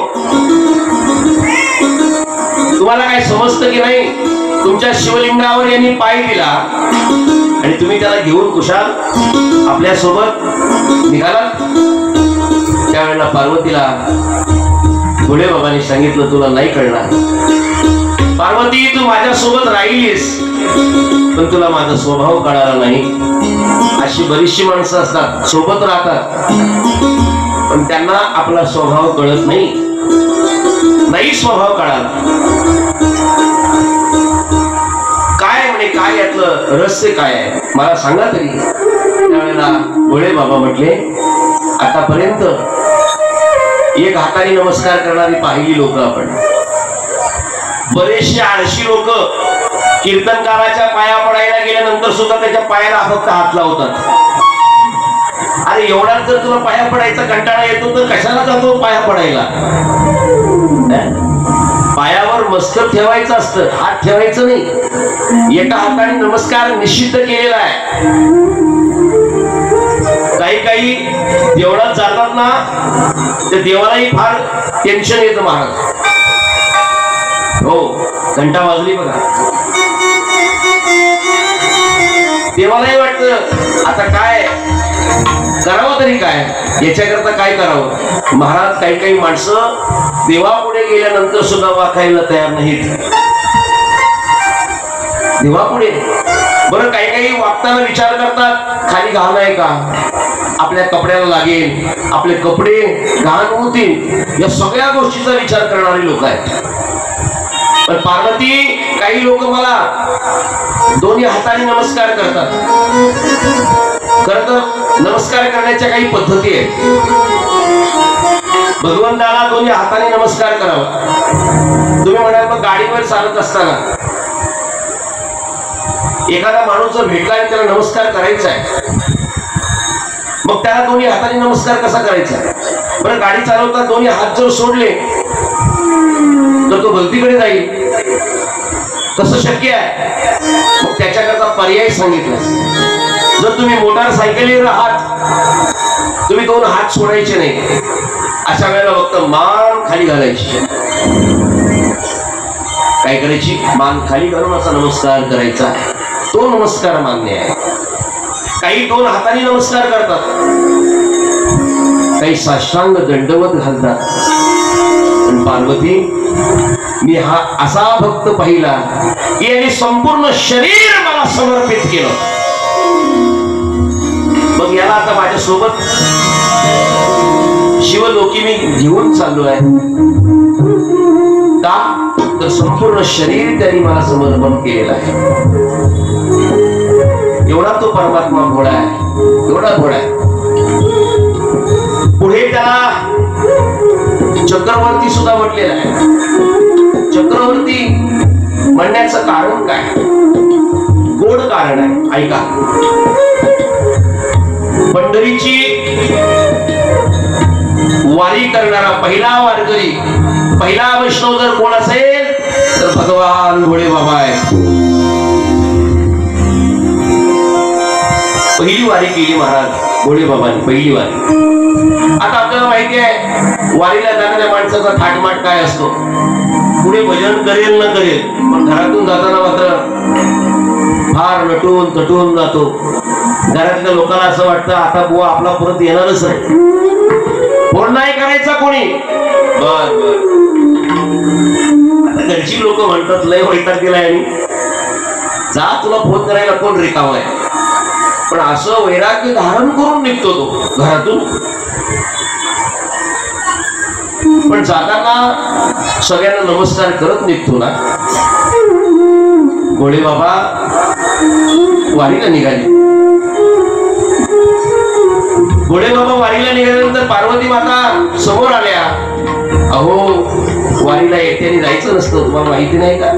तुम्हाला काय समजतं की नाही, तुमच्या शिवलिंगावर यांनी पाय दिला आणि तुम्ही त्याला घेऊन कुशाल आपल्या सोबत निघाला. त्यावेळेला पार्वतीला भोले बाबांनी सांगितलं, तुला नाही कळणार पार्वती, तू माझ्या सोबत राहिलीस पण तुला माझा स्वभाव कळाला नाही. अशी बरीचशी माणसं असतात, सोबत राहतात पण त्यांना आपला स्वभाव कळत नाही. नाही स्वभाव कळाला काय म्हणे, काय यातलं रहस्य काय आहे मला सांगा तरी. त्यावेळेला भोळे बाबा म्हटले, आतापर्यंत एक हाताने नमस्कार करणारी पाहिली लोक आपण, बरेचसे आळशी लोक कीर्तनकाराच्या पाया पडायला गेल्यानंतर सुद्धा त्याच्या पायाला फक्त हात लावतात. अरे एवढाच जर तुला पाया पडायचा कंटाळा येतो तर कशाला जातो पाया पडायला. पायावर मस्तक ठेवायचं असतं, हात ठेवायचं नाही. एका हाताने नमस्कार निषिद्ध केलेला आहे. काही काही देवळात जातात ना, त्या देवालाही फार टेन्शन येतं महाराज. हो, घंटा वाजली बघा, देवालाही वाटतं आता काय करावं तरी काय, याच्याकरता काय करावं. महाराज काही काही माणसं देवापुढे गेल्यानंतर सुद्धा वाकायला तयार नाहीत. देवापुढे बरं काही काही वागताना विचार करतात, खाली घाण आहे का, आपल्या कपड्याला लागेल, आपले कपडे घाण होतील, या सगळ्या गोष्टीचा विचार करणारी लोक आहेत. पण पार्वती, काही लोक मला दोन्ही हाताने नमस्कार करतात. खरं तर नमस्कार करण्याच्या काही पद्धती आहेत. भगवंताला दोन्ही हाताने नमस्कार करावा. तुम्ही म्हणाल मग गाडीवर चालत असताना एखादा माणूस जर भेटला आणि त्याला नमस्कार करायचा आहे, मग त्याला दोन्ही हाताने नमस्कार कसा करायचा. बरं, गाडी चालवता दोन्ही हात जर सोडले तर तो गलतीकडे जाईल, कसं शक्य आहे. मग त्याच्याकरता पर्याय सांगितला. जर तुम्ही मोटारसायकलीवर आहात, तुम्ही दोन हात सोडायचे नाही. अशा वेळेला फक्त मान खाली घालायची. काय करायची, मान खाली घालून असा नमस्कार करायचा. तो नमस्कार मान्य आहे. काही दोन हाताने नमस्कार करतात, काही साष्टांग दंडवत घालतात. पण पार्वती मी हा असा भक्त पाहिला की यांनी संपूर्ण शरीर मला समर्पित केलं. मग याला आता माझ्या सोबत शिवलोकी मी घेऊन चाललो आहे. का तर संपूर्ण शरीर त्यांनी मला समर्पण केलेलं आहे. एवढा तो परमात्मा भोळा आहे, एवढा भोळा आहे. पुढे त्याला चक्रवर्ती सुद्धा म्हटलेला आहे. चक्रवर्ती म्हणण्याचं कारण काय? गोड कारण आहे. ऐका, पंढरीची वारी करणारा पहिला वारकरी, पहिला वैष्णव जर कोण असेल तर भगवान भोळे बाबा आहे. पहिली वारी केली महाराज भोळे बाबांनी, पहिली वारी. आता आपल्याला माहिती आहे वारीला जाणाऱ्या माणसाचा थाटमाट काय असतो. पुढे भजन करेल न करेल, पण घरातून जाताना मात्र फार नटून तटून जातो. घरातल्या लोकांना असं वाटतं आता बुवा आपला परत येणारच नाही, फोन नाही करायचा कोणी. बर बर, आता घरची लोक म्हणतात लय वैताग दिलाय आणि जा, तुला फोन करायला कोण रिकाम आहे. पण असं वैराग्य धारण करून निघतो तो घरातून. पण जाताना सगळ्यांना नमस्कार करत निघतो ना. भोळे बाबा वारीला निघाले. भोळे बाबा वारीला निघाल्यानंतर पार्वती माता समोर आल्या. अहो वारीला एकट्याने जायचं नसतं, तुम्हाला माहिती नाही का?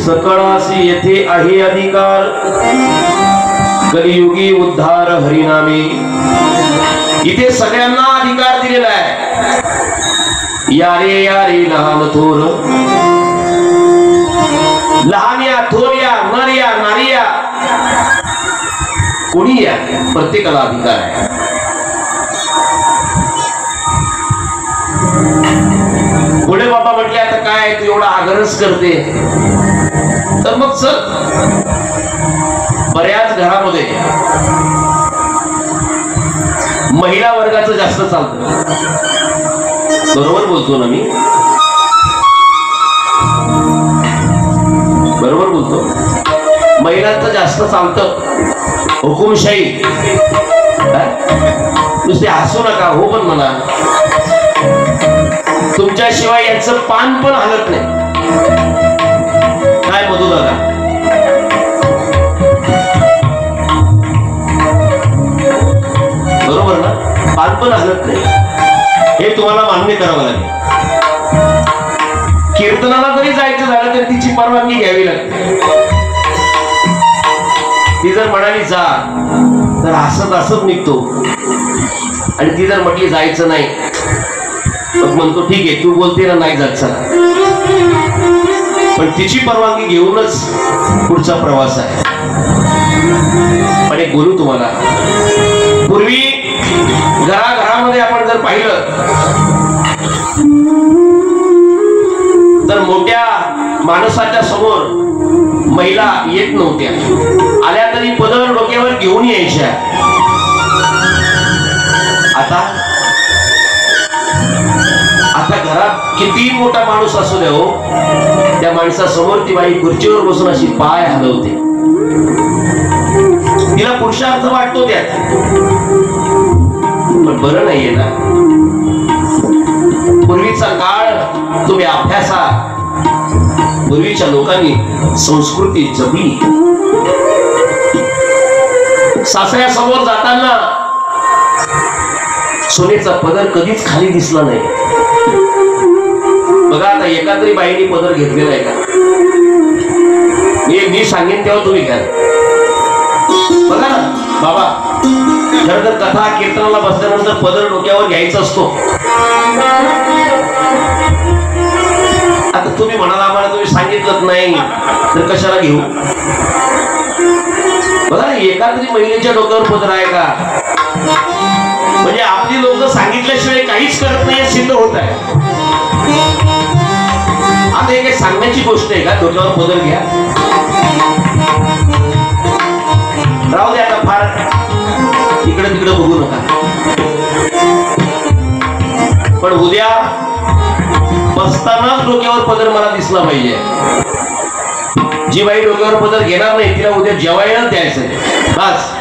सकळासी येथे आहे अधिकार, कलियुगी उद्धार हरिनामी. इथे सगळ्यांना अधिकार दिलेला आहे. यारे यारे लहान थोर, लहान्या थोर्या नर्या नारिया कोणी या, प्रत्येकाला अधिकार आहे. पुढे बाबा म्हटले आता काय तू एवढा आग्रह करते, तर मग चल. बऱ्याच घरामध्ये महिला वर्गाचं जास्त चालतं. बरोबर बोलतो ना मी? बरोबर बोलतो. महिलांचं जास्त चालतं हुकुमशाही. नुसते हसू नका, हो पण म्हणा. तुमच्याशिवाय यांचं पान पण हलत नाही. काय मधू दादा? बरोबर ना? पान पण हलत नाही, हे तुम्हाला मान्य करावं लागेल. कीर्तनाला जरी जायचं झालं तरी तिची परवानगी घ्यावी लागते. ती जर म्हणाली जा तर हसत हसत निघतो, आणि ती जर म्हटली जायचं नाही मग म्हणतो ठीक आहे तू बोलते ना नाही जात चला. पण तिची परवानगी घेऊनच पुढचा प्रवास आहे. पण एक बोलू तुम्हाला, पूर्वी घराघरामध्ये आपण जर पाहिलं तर मोठ्या माणसाच्या समोर महिला येत नव्हत्या. आल्या तरी पदर डोक्यावर घेऊन यायच्या. आता आता घरात किती मोठा माणूस असू दे हो, त्या माणसासमोर ती बाई खुर्चीवर बसून अशी पाय हलवते. तिला पुरुषार्थ वाटतो त्यात, पण बरं नाहीये ना. पूर्वीचा काळ तुम्ही अभ्यासा. पूर्वीच्या लोकांनी संस्कृती जपली. सासऱ्यासमोर जाताना सोन्याचा पदर कधीच खाली दिसला नाही. बघा आता एका तरी बाईने पदर घेतलेला आहे का? मी सांगेन तेव्हा तुम्ही घ्या. बघा ना बाबा, खरं तर कथा कीर्तनाला बसल्यानंतर पदर डोक्यावर घ्यायचा असतो. आता तुम्ही म्हणाला आम्हाला तुम्ही सांगितलं नाही तर कशाला घेऊ? बघा ना, एका तरी महिलेच्या डोक्यावर पदर आहे का? म्हणजे आपली लोक सांगितल्याशिवाय काहीच करत नाही सिद्ध होत आहे. आता हे काही सांगण्याची गोष्ट आहे का डोक्यावर पदर घ्या? राहू दे आता, फार इकडे तिकडे बघू नका. पण उद्या बसतानाच डोक्यावर पदर मला दिसला पाहिजे. जी बाई डोक्यावर पदर घेणार नाही तिला उद्या जेवायला द्यायचं बस.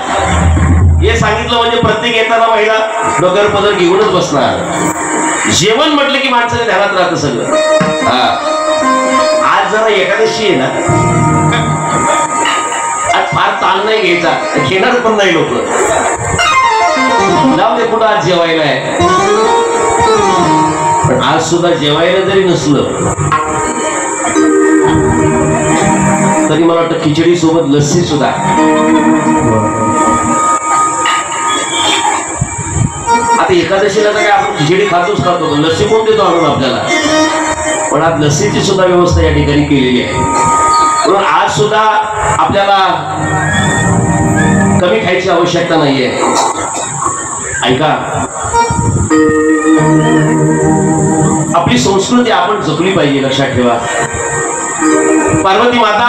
हे सांगितलं म्हणजे प्रत्येक येताना महिला डोक्यावर पदर घेऊनच बसणार. जेवण म्हटलं की माणसाच्या ध्यानात राहतं सगळं. आज जरा एकादशी आहे ना, आज फार ताण नाही घ्यायचा, घेणार पण नाही लोक. जाऊ दे कुठं आज जेवायला आहे. पण आज सुद्धा जेवायला जरी नसलं तरी मला वाटतं खिचडी सोबत लस्सी सुद्धा. आता एकादशीला तर काय आपण खिचडी खातोच खातो, पण लस्सी कोण देतो आणून आपल्याला. पण आज लस्सीची सुद्धा व्यवस्था या ठिकाणी केलेली आहे. म्हणून आज सुद्धा आपल्याला कमी खायची आवश्यकता नाहीये. ऐका, आपली संस्कृती आपण जपली पाहिजे. लक्षात ठेवा, पार्वती माता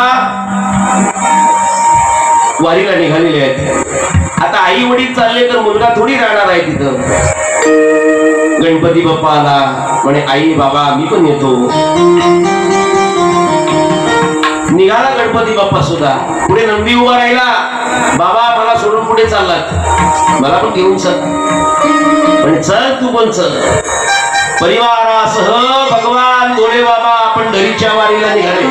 वारीला निघालेले आहेत. आता आई वडील चालले तर मुलगा थोडी राहणार आहे तिथं. गणपती बाप्पा आला म्हणे आई बाबा मी पण येतो. निघाला गणपती बाप्पा सुद्धा. पुढे नंदी उभा राहिला. बाबा मला सोडून पुढे चाललात, मला पण घेऊन चल. पण चल तू पण चल. परिवारासह भगवान भोले बाबा पंढरीच्या वारीला निघाले.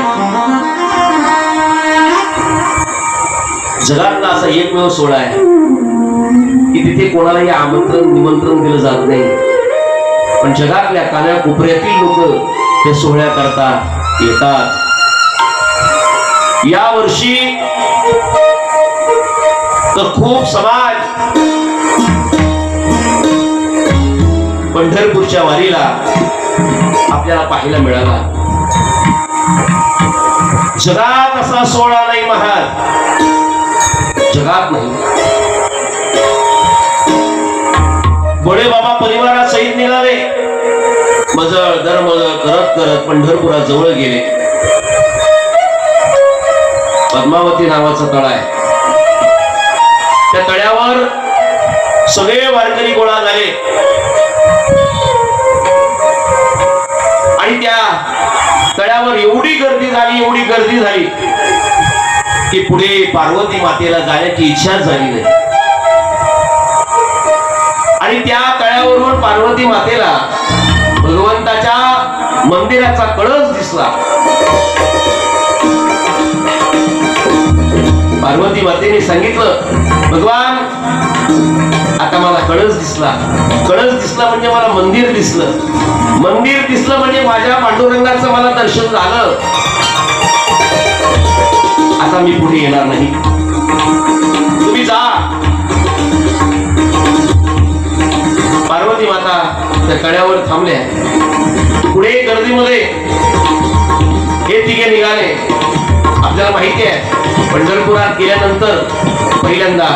जगातला असा एकमेव सोहळा आहे की तिथे कोणालाही आमंत्रण निमंत्रण दिलं जात नाही. पण जगातल्या कान्या कोपऱ्यातील लोक ते सोहळ्याकरता येतात. या वर्षी तर खूप समाज पंढरपूरच्या वारीला आपल्याला पाहायला मिळाला. जगात असा सोहळा नाही महाराज, जगात नाही. भोळे बाबा परिवारासहित निघाले. मजळ दरमजळ करत करत पंढरपुराजवळ गेले. पद्मावती नावाचा तळा आहे. त्या तळ्यावर सगळे वारकरी गोळा झाले आणि त्या तळ्यावर एवढी गर्दी झाली की पुढे पार्वती मातेला जाण्याची इच्छा झाली नाही. आणि त्या तळ्यावरून पार्वती मातेला भगवंताच्या मंदिराचा कळस दिसला. पार्वती मातेने सांगितलं भगवान आता मला कळस दिसला. कळस दिसला म्हणजे मला मंदिर दिसलं. मंदिर दिसलं म्हणजे माझ्या पांडुरंगाचं मला दर्शन झालं. आता मी पुढे येणार नाही, तुम्ही जा. पार्वती माता त्या तळ्यावर थांबल्या. पुढे गर्दीमध्ये हे तिघे निघाले. आपल्याला माहिती आहे पंढरपुरात गेल्यानंतर पहिल्यांदा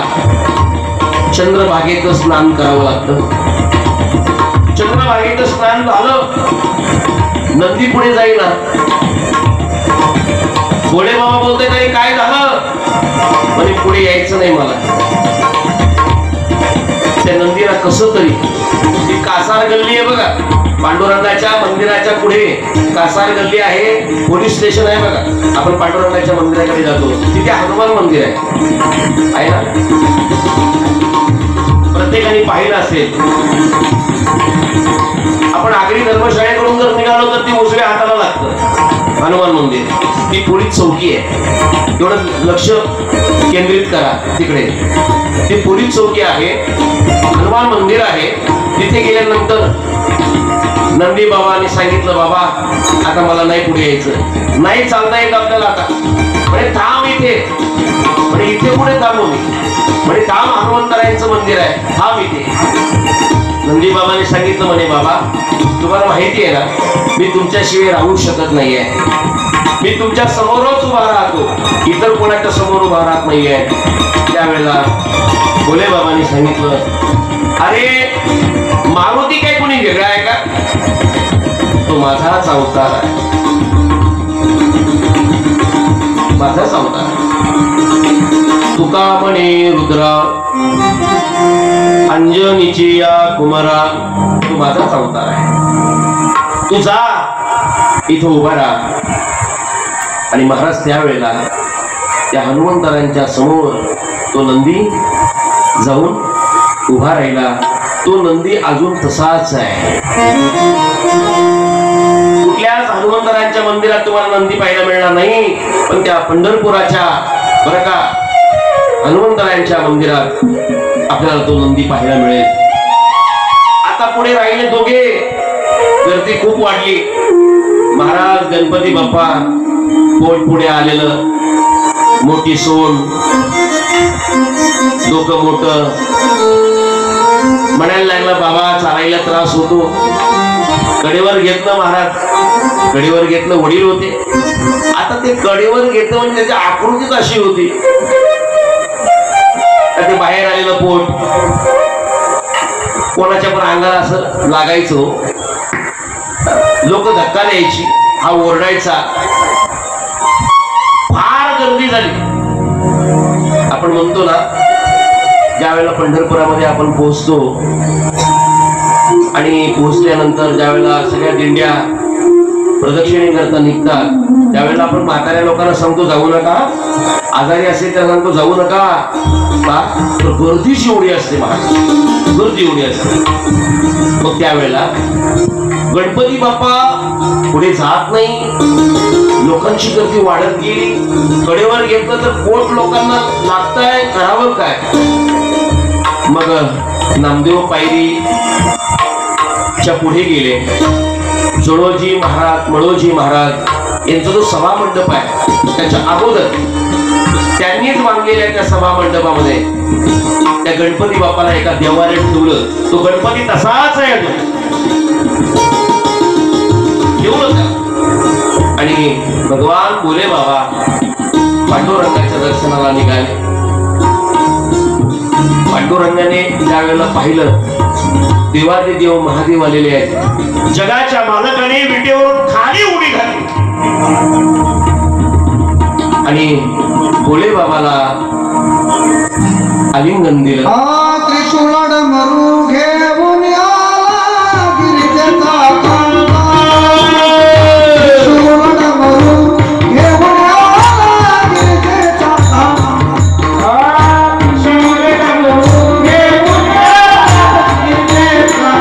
चंद्रभागेत स्नान करावं लागतं. चंद्रभागेत स्नान झालं, नंदी पुढे जाईना. भोळे बाबा बोलते तरी काय झालं म्हणे पुढे यायचं नाही मला. त्या नंदीला कसं तरी, ती कासार गल्ली आहे बघा, पांडुरंगाच्या मंदिराच्या पुढे कासार गल्ली आहे, पोलीस स्टेशन आहे बघा. आपण पांडुरंगाच्या मंदिराकडे जातो, तिथे हनुमान मंदिर आहे ना, प्रत्येकाने पाहिलं असेल. आपण आगरी धर्मशाळेकडून जर निघालो तर ती उजव्या हाताला लागतं हनुमान मंदिर. ती पोलीस चौकी आहे, एवढं लक्ष केंद्रित करा तिकडे. ती पोलीस चौकी आहे, हनुमान मंदिर आहे. तिथे गेल्यानंतर नंदी बाबांनी सांगितलं बाबा आता मला नाही पुढे यायचं, नाही चालता येत आपल्याला आता. म्हणजे थांब इथे. म्हणजे इथे पुढे थांबू मी. म्हणजे थांब, हनुमंतरायांचं मंदिर आहे, थांब इथे. नंदी बाबांनी सांगितलं म्हणे बाबा तुम्हाला माहिती आहे ना मी तुमच्याशिवाय राहू शकत नाहीये. मी तुमच्या समोरच उभा राहतो, इतर कोणाच्या समोर उभा राहत नाहीये. त्यावेळेला भोले बाबांनी सांगितलं अरे मारुती काय कोणी वेगळा आहे का, तो माझाच अवतार आहे, माझाच अवतार. तुका म्हणे रुद्रा अंजनीची या कुमारा, तो माझाच अवतार आहे. तू जा इथं उभा राहा. आणि महाराज त्यावेळेला त्या हनुमंतरांच्या समोर तो नंदी जाऊन उभा राहिला. तो नंदी अजून तसाच आहे. कुठल्याच हनुमंतरांच्या मंदिरात तुम्हाला नंदी पाहायला मिळणार नाही, पण त्या पंढरपुराच्या बरं का हनुमंतरांच्या मंदिरात आपल्याला तो नंदी पाहायला मिळेल. आता पुढे राहिले दोघे. गर्दी खूप वाढली. महाराज गणपती बाप्पा पोट पुढे आलेलं, मोठी सोन, डोकं मोठं. म्हणायला लागला बाबा चालायला त्रास होतो. कडेवर घेतलं महाराज, कडेवर घेतलं. वडील होते. आता ते कडेवर घेतलं म्हणजे त्याची आकृतीच अशी होती. ते बाहेर आलेलं पोट कोणाच्या पण अंगाला असं लागायचं. लोक धक्का द्यायची, हा ओरडायचा. फार गर्दी झाली. आपण म्हणतो ना, ज्या वेळेला पंढरपुरामध्ये आपण पोहोचतो आणि पोहोचल्यानंतर ज्या वेळेला सगळ्या दिंड्या प्रदक्षिणेकरता निघतात, त्यावेळेला आपण म्हाताऱ्या लोकांना सांगतो जाऊ नका. आजारी असेल तर सांगतो जाऊ नका. का तर गर्दीच एवढी असते. महाराज गर्दी एवढी असते. मग त्यावेळेला गणपती बाप्पा पुढे जात नाही. लोकांची गर्दी वाढत गेली. कडेवर घेतलं तर पोट लोकांना लागतंय, करावं काय. मग नामदेव पायरीच्या पुढे गेले. जोडोजी महाराज, मळोजी महाराज यांचा जो सभा मंडप आहे त्याच्या अगोदर त्यांनीच बांधलेल्या त्या सभा मंडपामध्ये त्या गणपती बाप्पाला एका देवाऱ्यात ठेवलं. तो गणपती तसाच आहे ठेवलं. आणि भगवान बोले बाबा पांडुरंगाच्या दर्शनाला निघाले. पांडुरंगाने ज्या वेळेला पाहिलं देवादे देव महादेव आलेले आहेत. जगाच्या मालकाने विटेवरून खाली उडी घातली आणि भोले बाबाला आलिंगन दिलं. त्रिशूळ मरू घेऊन आला गिरिजेचा कांदा. त्रिशूळ मरू घेऊन आला गिरिजेचा कांदा. त्रिशूळ मरू घेऊन आला गिरिजेचा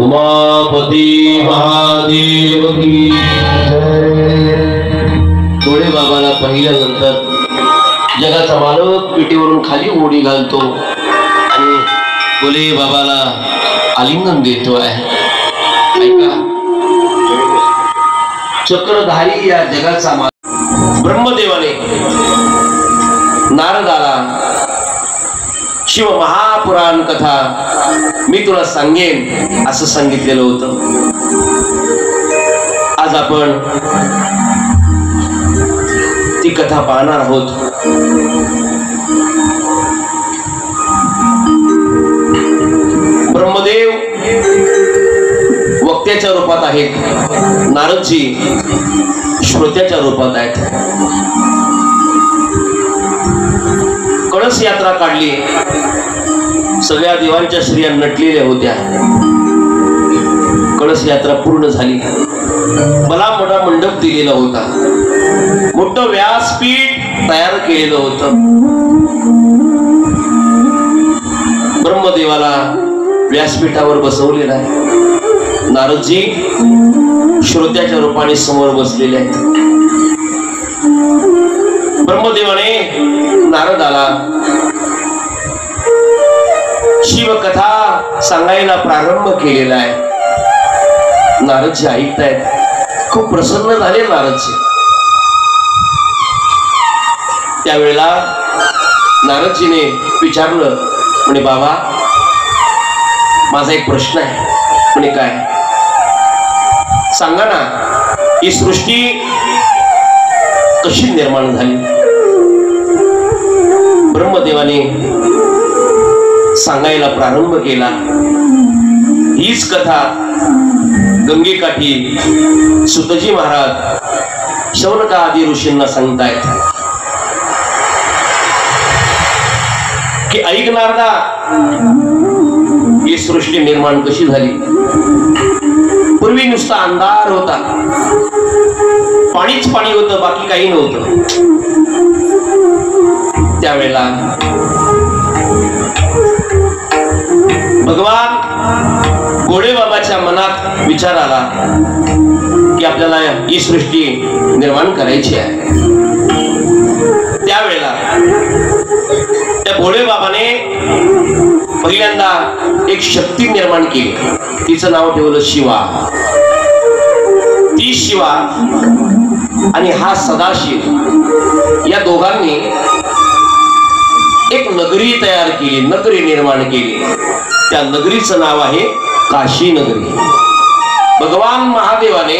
उमापती महादेव की भोले बाबाला पाहिल्यानंतर जगाचा मालक पिठीवरून खाली उडी घालतो आणि भोले बाबाला आलिंगन देतोय. ऐका, चक्रधारी या जगाचा मालक ब्रह्मदेवाने नारदाला शिव महापुराण कथा मी तुला सांगेन असं सांगितलेलं होतं. आज आपण ती कथा पाहणार आहोत. ब्रह्मदेव वक्त्याच्या रूपात आहेत, नारदजी श्रोत्याच्या रूपात आहेत. कळस यात्रा काढली. सगळ्या देवांच्या स्त्रिया नटलेल्या होत्या. कळस यात्रा पूर्ण झाली. मला मोठा मंडप दिलेला होता. मोठं व्यासपीठ तयार केलेलं होतं. ब्रह्मदेवाला व्यासपीठावर बसवलेलं आहे. नारदजी श्रोत्याच्या रूपाने समोर बसलेले आहेत. ब्रह्मदेवाने नारदाला शिवकथा सांगायला प्रारंभ केलेला आहे. नारदजी ऐकतायत. खूप प्रसन्न झाले नारदजी. त्यावेळेला नारदजीने विचारलं, म्हणे बाबा माझा एक प्रश्न आहे. म्हणे काय? सांगा ना, ही सृष्टी कशी निर्माण झाली? ब्रह्मदेवाने सांगायला प्रारंभ केला. हीच कथा गंगेकाठी सुतजी महाराज शौनका आदी ऋषींना सांगतायत की ऐकणार ना, ही सृष्टी निर्माण कशी झाली. पूर्वी नुसता अंधार होता, पाणीच पाणी होतं, बाकी काही नव्हतं. त्यावेळेला भगवान गोडे बाबाच्या मनात विचार आला की आपल्याला ही सृष्टी निर्माण करायची आहे. त्यावेळेला त्या भोळे बाबाने पहिल्यांदा एक शक्ती निर्माण केली. तिचं नाव ठेवलं शिवा. ती शिवा आणि हा सदाशिव या दोघांनी एक नगरी तयार केली, नगरी निर्माण केली. त्या नगरीचं नाव आहे काशी नगरी. भगवान महादेवाने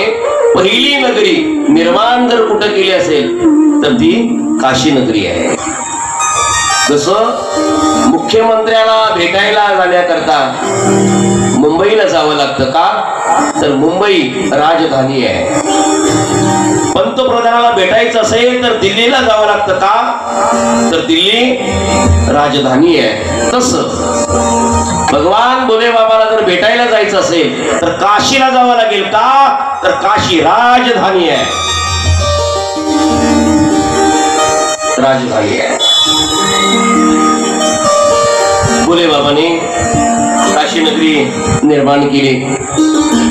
पहिली नगरी निर्माण जर कुठं केली असेल तर ती काशी नगरी आहे. जसं मुख्यमंत्र्याला भेटायला जाण्याकरता मुंबईला जावं लागतं का, तर मुंबई राजधानी आहे. पंतप्रधानाला भेटायचं असेल तर दिल्लीला जावं लागतं का, तर दिल्ली राजधानी आहे. तसं भगवान भोले बाबाला जर भेटायला जायचं असेल तर काशीला जावं लागेल का, तर काशी राजधानी आहे. राजधानी आहे. भोले बाबाने काशी नगरी निर्माण केली.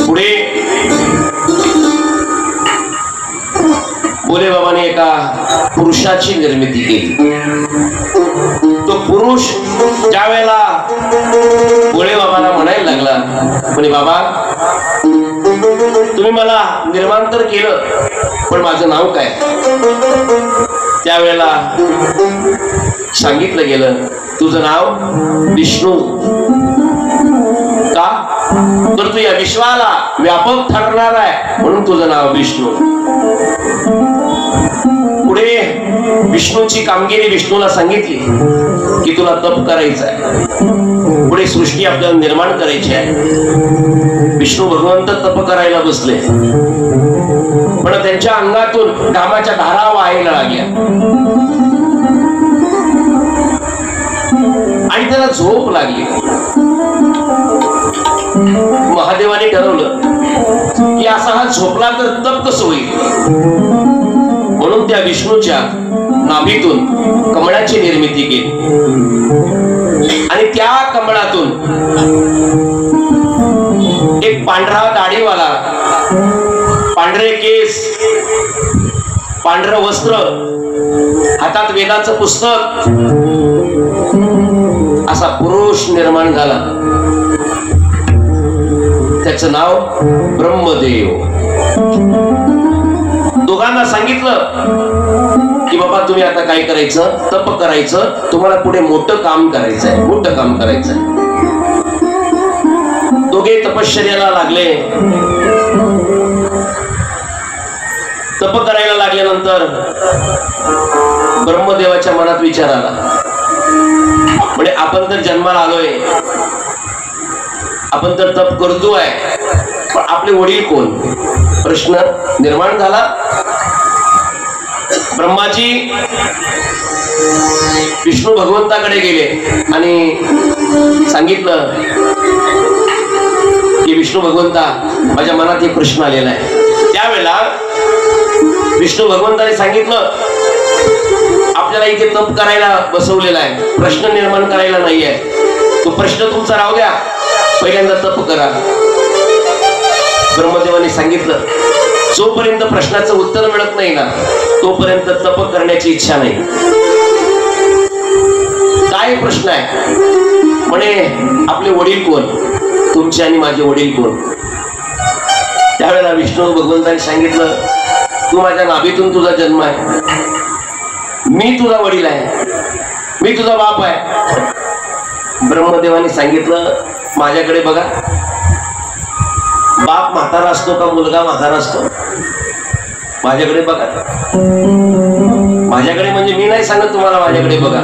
पुढे भोले बाबाने एका पुरुषाची निर्मिती केली. तो पुरुष ज्या वेळेला भोले बाबांना म्हणायला लागला, म्हणे बाबा तुम्ही मला निर्माण तर केलं, पण माझं नाव काय. त्यावेळेला सांगितलं गेलं तुझं नाव विष्णू. का, तर तू या विश्वाला व्यापक ठरणार आहे म्हणून तुझं नाव विष्णू. पुढे विष्णूची कामगिरी विष्णूला सांगितली की तुला तप करायचं आहे, पुढे सृष्टी आपल्याला निर्माण करायची आहे. विष्णू भगवंत तप करायला बसले, पण त्यांच्या अंगातून घामाच्या धारा वाहायला लागल्या आणि त्याला झोप लागली. महादेवाने ठरवलं की असा हा झोपला तर तप कसं होईल, म्हणून त्या विष्णूच्या नाभीतून कमळाची निर्मिती केली आणि त्या कमळातून एक पांढरा दाढीवाला, पांढरे केस, पांढरं वस्त्र, हातात वेदाचं पुस्तक असा पुरुष निर्माण झाला. त्याचं नाव ब्रह्मदेव. दोघांना सांगितलं की बाबा तुम्ही आता काय करायचं, तप करायचं, तुम्हाला पुढे मोठं काम करायचंय, मोठं काम करायचंय. दोघे तपश्चर्याला लागले. तप करायला लागल्यानंतर ब्रह्मदेवाच्या मनात विचार आला, म्हणजे आपण तर जन्माला आलोय, आपण तर तप करतोय, पण आपले वडील कोण, प्रश्न निर्माण झाला. ब्रह्माजी विष्णू भगवंताकडे गेले आणि सांगितलं की विष्णू भगवंता माझ्या मनात एक प्रश्न आलेला आहे. त्यावेळेला विष्णू भगवंताने सांगितलं आपल्याला इथे तप करायला बसवलेला आहे, प्रश्न निर्माण करायला नाहीये. तो प्रश्न तुमचा राहू द्या, पहिल्यांदा तप करा. ब्रह्मदेवाने सांगितलं जोपर्यंत प्रश्नाचं उत्तर मिळत नाही ना तोपर्यंत तप करण्याची इच्छा नाही. काय प्रश्न आहे, म्हणे आपले वडील कोण, तुमचे आणि माझे वडील कोण. त्यावेळेला विष्णू भगवंताने सांगितलं तू माझ्या नाभीतून तुझा जन्म आहे, मी तुझा वडील आहे, मी तुझा बाप आहे. ब्रह्मदेवाने सांगितलं माझ्याकडे बघा, बाप म्हातारा असतो का मुलगा म्हातारा असतो, माझ्याकडे बघा. माझ्याकडे म्हणजे मी नाही सांगत तुम्हाला, माझ्याकडे बघा.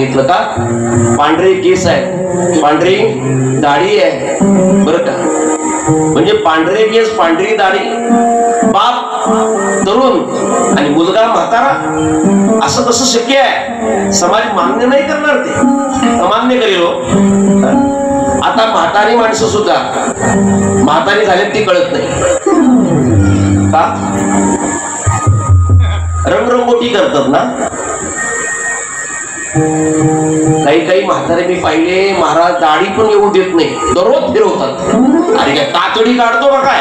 सांगितलं का पांढरे केस आहे, पांढरी दाढी आहे, बरं का. म्हणजे पांढरे केस, पांढरी दाढी, बाप तरुण आणि मुलगा म्हातारा, असं कसं शक्य आहे? समाज मान्य नाही करणार, ते अमान्य करेल. आता म्हातारी माणसं सुद्धा म्हातारी झालेत ती कळत नाही का? रंगरंगोटी करतात ना. काही म्हातारे मी पाहिले महाराज दाढी पण येऊ देत नाही, दररोज फिरवतात. अरे काय कातडी काढतो का काय?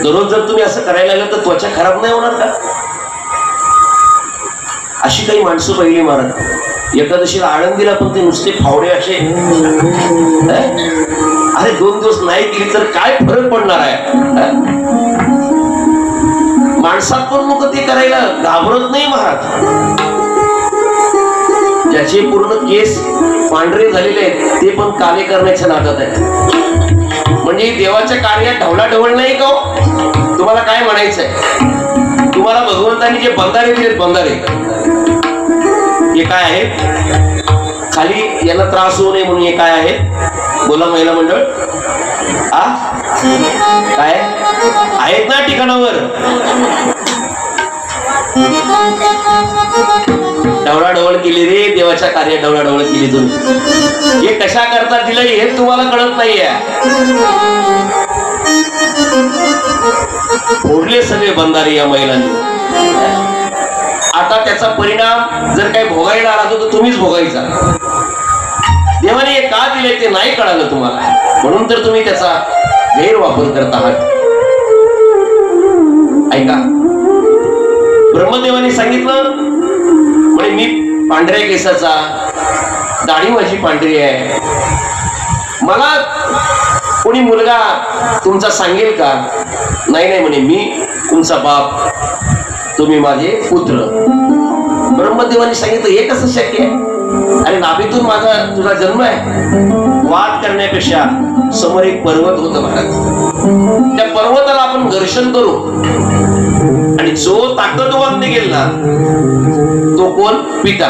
दररोज जर तुम्ही असं करायला लागलं तर त्वचा खराब नाही होणार का? अशी काही माणसं पाहिली महाराज. एकादशीला आळंदीला पण ते नुसते फावडे असे. अरे 2 दिवस नाही केली तर काय फरक पडणार आहे? माणसात पण लोक ते करायला घाबरत नाही महाराज. ज्याचे पूर्ण केस पांढरे झालेले आहेत ते पण काले करण्याच्या नादात आहेत. म्हणजे देवाच्या कार्यात ढवळाढवळ नाही का? तुम्हाला काय म्हणायचंय? तुम्हाला भगवंतांनी जे बंधारे दिलेत, बंधारे हे काय आहेत? खाली यांना त्रास होऊ नये म्हणून हे काय आहे? बोला महिला मंडळ. काय आहेत ना ठिकाणावर? ढवळाढवळ केली रे, देवाच्या कार्यात ढवळाढवळ केली तुम्ही. हे कशा करता दिलं हे तुम्हाला कळत नाहीये. फोडले सगळे बंधारे या महिलांनी. आता त्याचा परिणाम जर काही भोगायला आला तर तुम्हीच भोगायचा. देवाने हे का दिले ते नाही कळालं तुम्हाला, म्हणून तर तुम्ही त्याचा गैरवापर करत आहात. ऐका, ब्रह्मदेवाने सांगितलं म्हणे मी पांढऱ्या केसाचा, दाढी माझी पांढरी आहे, मला कोणी मुलगा तुमचा सांगेल का? नाही नाही म्हणे, मी तुमचा बाप, तुम्ही माझे पुत्र. ब्रह्मदेवाने सांगितलं हे कसं शक्य आहे? अरे नाभीतून माझा तुझा जन्म आहे. वाद करण्यापेक्षा समोर एक पर्वत होत महाराज, त्या पर्वताला आपण घर्षण करू आणि जो ताकदवान निघेल ना तो कोण? पिता.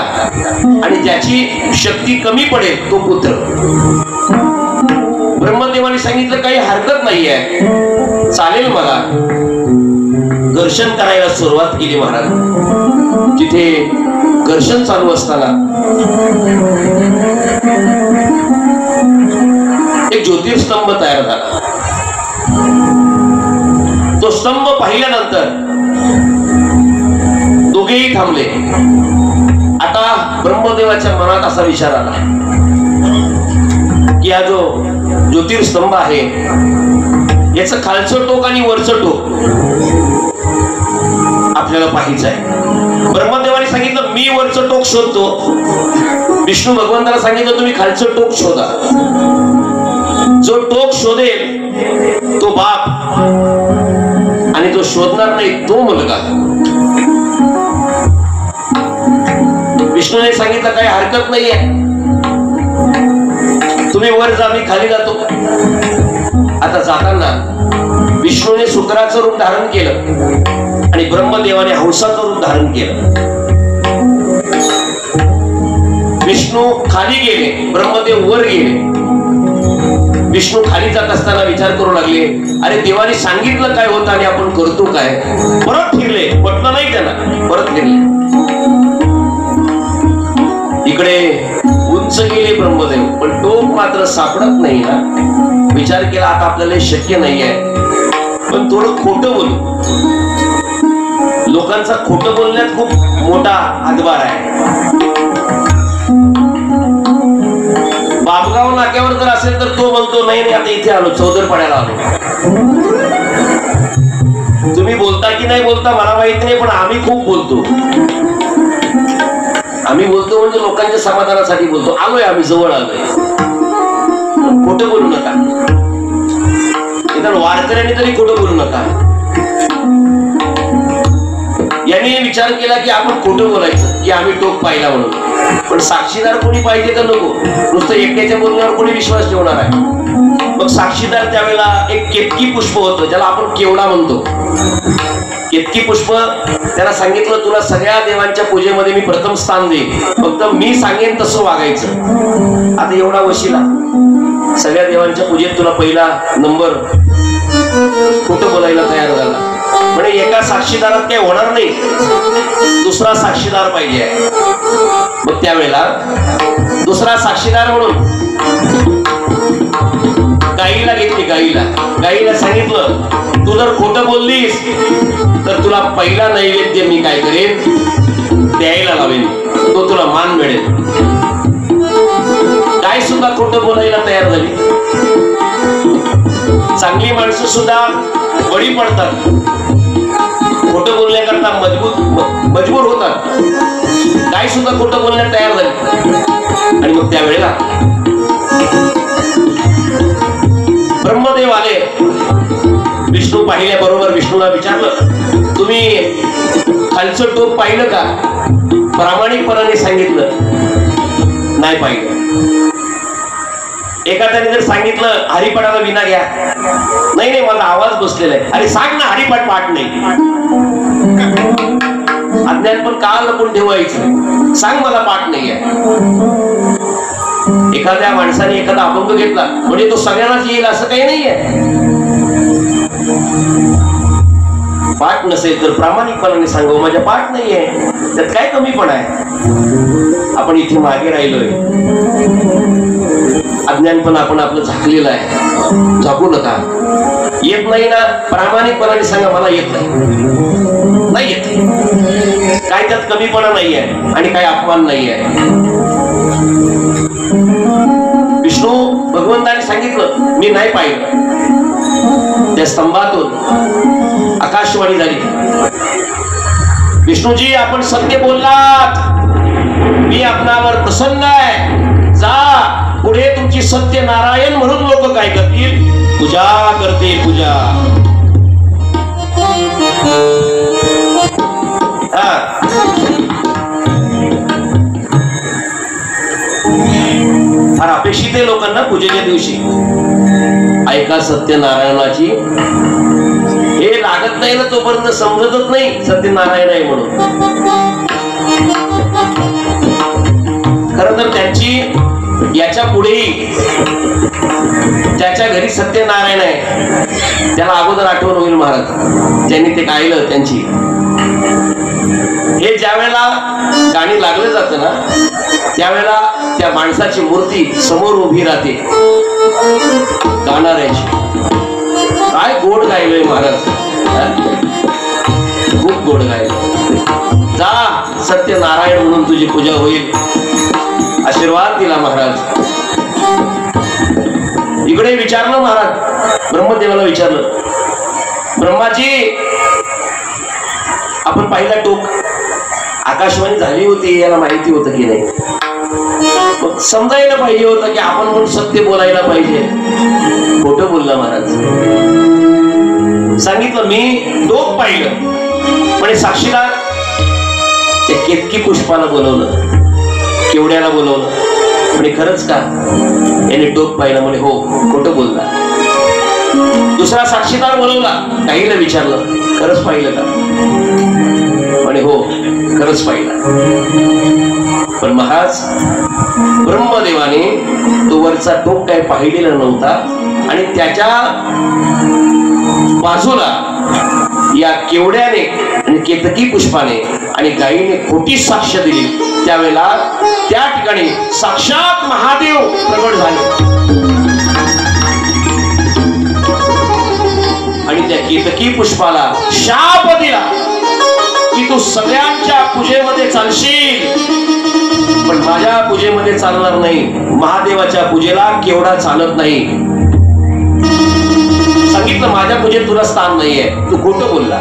आणि ज्याची शक्ती कमी पडेल तो पुत्र. ब्रह्मदेवाने सांगितलं काही हरकत नाहीये, चालेल मला. घर्षण करायला सुरुवात केली महाराज. तिथे घर्षण चालू असताना एक ज्योतिर्स्तंभ तयार झाला. तो स्तंभ पाहिल्यानंतर दोघेही थांबले. आता ब्रह्मदेवाच्या मनात असा विचार आला की हा जो ज्योतिर्स्तंभ आहे याचं खालचं टोक आणि वरचं टोक आपल्याला पाहायचं आहे. ब्रह्मदेवाने सांगितलं मी वरचं टोक शोधतो. विष्णू भगवंताला सांगितलं तुम्ही खालचं टोक शोधा. जो टोक शोधेल तो बाप आणि जो शोधणार नाही तो मुलगा. विष्णूने सांगितलं काही हरकत नाहीये, तुम्ही वर जा, मी खाली जातो. आता जाताना विष्णूने सूत्राचं रूप धारण केलं आणि ब्रह्मदेवाने हंसाचं रूप धारण केलं. विष्णू खाली गेले, ब्रह्मदेव वर गेले. विष्णू खाली जात असताना विचार करू लागले, अरे देवाने सांगितलं काय होतं आणि आपण करतो काय? परत फिरले, पटलं नाही त्यांना, परत फिरले. इकडे उंच गेले ब्रह्मदेव, पण टोक मात्र सापडत नाही ना. विचार केला आता आपल्याला शक्य नाहीये, पण थोडं खोटं बोलू. लोकांचा खोटं बोलण्यात खूप मोठा हातभार आहे. बापगाव नाक्यावर जर असेल तर तो म्हणतो नाही नाही आता इथे आलो, चौदरपाड्याला आलो. तुम्ही बोलता की नाही बोलता मला माहित नाही, पण आम्ही खूप बोलतो. आम्ही बोलतो म्हणजे लोकांच्या समाधानासाठी बोलतो. आलोय आम्ही, जवळ आलोय. खोटं बोलू नका. निदान वारकऱ्यांनी तरी खोटं बोलू नका. यांनी विचार केला की आपण खोटं बोलायचं की आम्ही टोक पाहिला म्हणून, पण साक्षीदार कोणी पाहिजे का नको? नुसतं एकट्याच्या बोलण्यावर कोणी विश्वास ठेवणार आहे? मग साक्षीदार त्यावेळेला एक केतकी पुष्प होतं, ज्याला आपण केवडा म्हणतो. केतकी पुष्प त्याला सांगितलं, तुला सगळ्या देवांच्या पूजेमध्ये मी प्रथम स्थान देईन, फक्त मी सांगेन तसं वागायचं. आता एवढा वशिला सगळ्या देवांच्या पूजेत तुला पहिला नंबर, खोटं बोलायला तयार झाला. म्हणजे एका साक्षीदारात काही होणार नाही, दुसरा साक्षीदार पाहिजे. मग त्यावेळेला दुसरा साक्षीदार म्हणून गाईला घेतली. गाईला सांगितलं, तू जर खोटं बोललीस तर तुला पहिला नैवेद्य मी काय करेन, द्यायला लावेन, तो तुला मान मिळेल. गाय सुद्धा खोटं बोलायला तयार झाली. चांगली माणसं सुद्धा बळी पडतात, खोटं बोलण्याकरता मजबूर होतात. गाय सुद्धा खोटं बोलण्यास तयार झाली. आणि मग त्यावेळेला ब्रह्मदेव आले. विष्णू पाहिल्याबरोबर विष्णूला विचारलं, तुम्ही खालचं टोक पाहिलं का? प्रामाणिकपणाने सांगितलं, नाही पाहिलं. एखाद्याने जर सांगितलं हरिपाठाला विना घ्या, नाही माझा आवाज बसलेला आहे. अरे सांग ना, हरिपाठ पाठ नाही. अज्ञान पण का लपून ठेवायचं, सांग मला पाठ नाही आहे. एखाद्या माणसाने एखादा अभंग घेतला म्हणजे तो सगळ्यांनाच येईल असं काही नाहीये. पाठ नसेल तर प्रामाणिकपणाने सांगावं, माझ्या पाठ नाहीये, त्यात काय कमीपणा आहे. आपण इथे मागे राहिलोय, अज्ञानपण आपण आपलं झाकलेलं आहे. झाकू नका. येत नाही ना, प्रामाणिकपणाने सांगा, मला येत नाही येत. काय त्यात कमीपणा नाहीये आणि काय अपमान नाहीये. विष्णू भगवंताने सांगितलं, मी नाही पाहिलं. त्या स्तंभातून आकाशवाणी झाली, विष्णूजी आपण सत्य बोललात, मी आपणावर प्रसन्न आहे. जा पुढे तुमची सत्य नारायण म्हणून लोक काय करतील, पूजा करते पूजा. फार अपेक्षित आहे लोकांना पूजेच्या दिवशी. ऐका सत्यनारायणाची, हे लागत नाही ना तोपर्यंत समजतच नाही सत्यनारायण आहे म्हणून. खर तर त्यांची याच्या पुढेही त्याच्या घरी सत्यनारायण आहे, त्याला अगोदर आठवण होईल महाराज, त्यांनी ते गायलं त्यांची. हे ज्या वेळेला गाणी लागलं जातं ना, त्यावेळेला त्या माणसाची मूर्ती समोर उभी राहते गाणाऱ्याची. काय गोड गायलोय महाराज, खूप गोड गायलं. जा सत्यनारायण म्हणून तुझी पूजा होईल, आशीर्वाद दिला महाराज. इकडे विचारलं महाराज, ब्रह्मदेवाला विचारलं, ब्रह्माजी आपण पाहिला टोक, आकाशवाणी झाली होती, याला माहिती होतं की नाही? मग समजायला पाहिजे होतं की आपण म्हणून सत्य बोलायला पाहिजे. खोटं बोलला महाराज. सांगितलं मी टोक पाहिलं, पण साक्षीदार त्या केतकी पुष्पाला बोलवलं, केवड्याला बोलवलं. म्हणजे खरंच का याने टोक पाहिलं? म्हणे हो. खोटं बोलला. दुसरा साक्षीदार बोलवला, काहीला विचारलं, खरंच पाहिलं का? म्हणे हो खरंच पाहिलं. पण महाराज ब्रह्मदेवाने तो वरचा टोक काय पाहिलेला नव्हता आणि त्याच्या बाजूला या केवड्याने आणि केतकी पुष्पाने आणि गायीने खोटी साक्ष दिली. त्यावेळेला त्या ठिकाणी साक्षात महादेव प्रगट झाले आणि त्या केतकी पुष्पाला शाप दिला की तू सगळ्यांच्या पूजेमध्ये चालशील, पण माझ्या पूजेमध्ये चालणार नाही. महादेवाच्या पूजेला केवढा चालत नाही. सांगितलं माझ्या पूजेत तुला स्थान नाहीये, तू खोटं बोलला.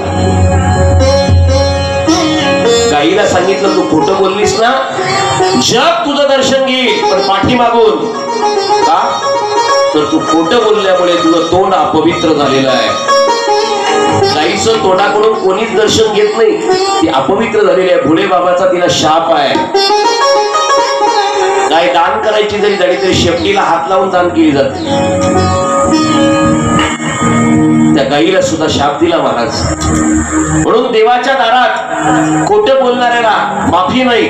गाईला सांगितलं तू खोटं बोललीस ना, जग तुझं दर्शन घेईल, पण पाठीमागून का? तर तू खोटं बोलल्यामुळे तुझं तोंड अपवित्र झालेलं आहे. गाईचं तोंडाकडून कोणीच दर्शन घेत नाही, ती अपवित्र झालेली आहे. भोले बाबाचा तिला शाप आहे. गाय दान करायची जरी झाली तरी शेपटीला हात लावून दान केली जाते. त्या गाईला सुद्धा शाप दिला महाराज. म्हणून देवाच्या दारात खोटं बोलणाऱ्याला माफी नाही,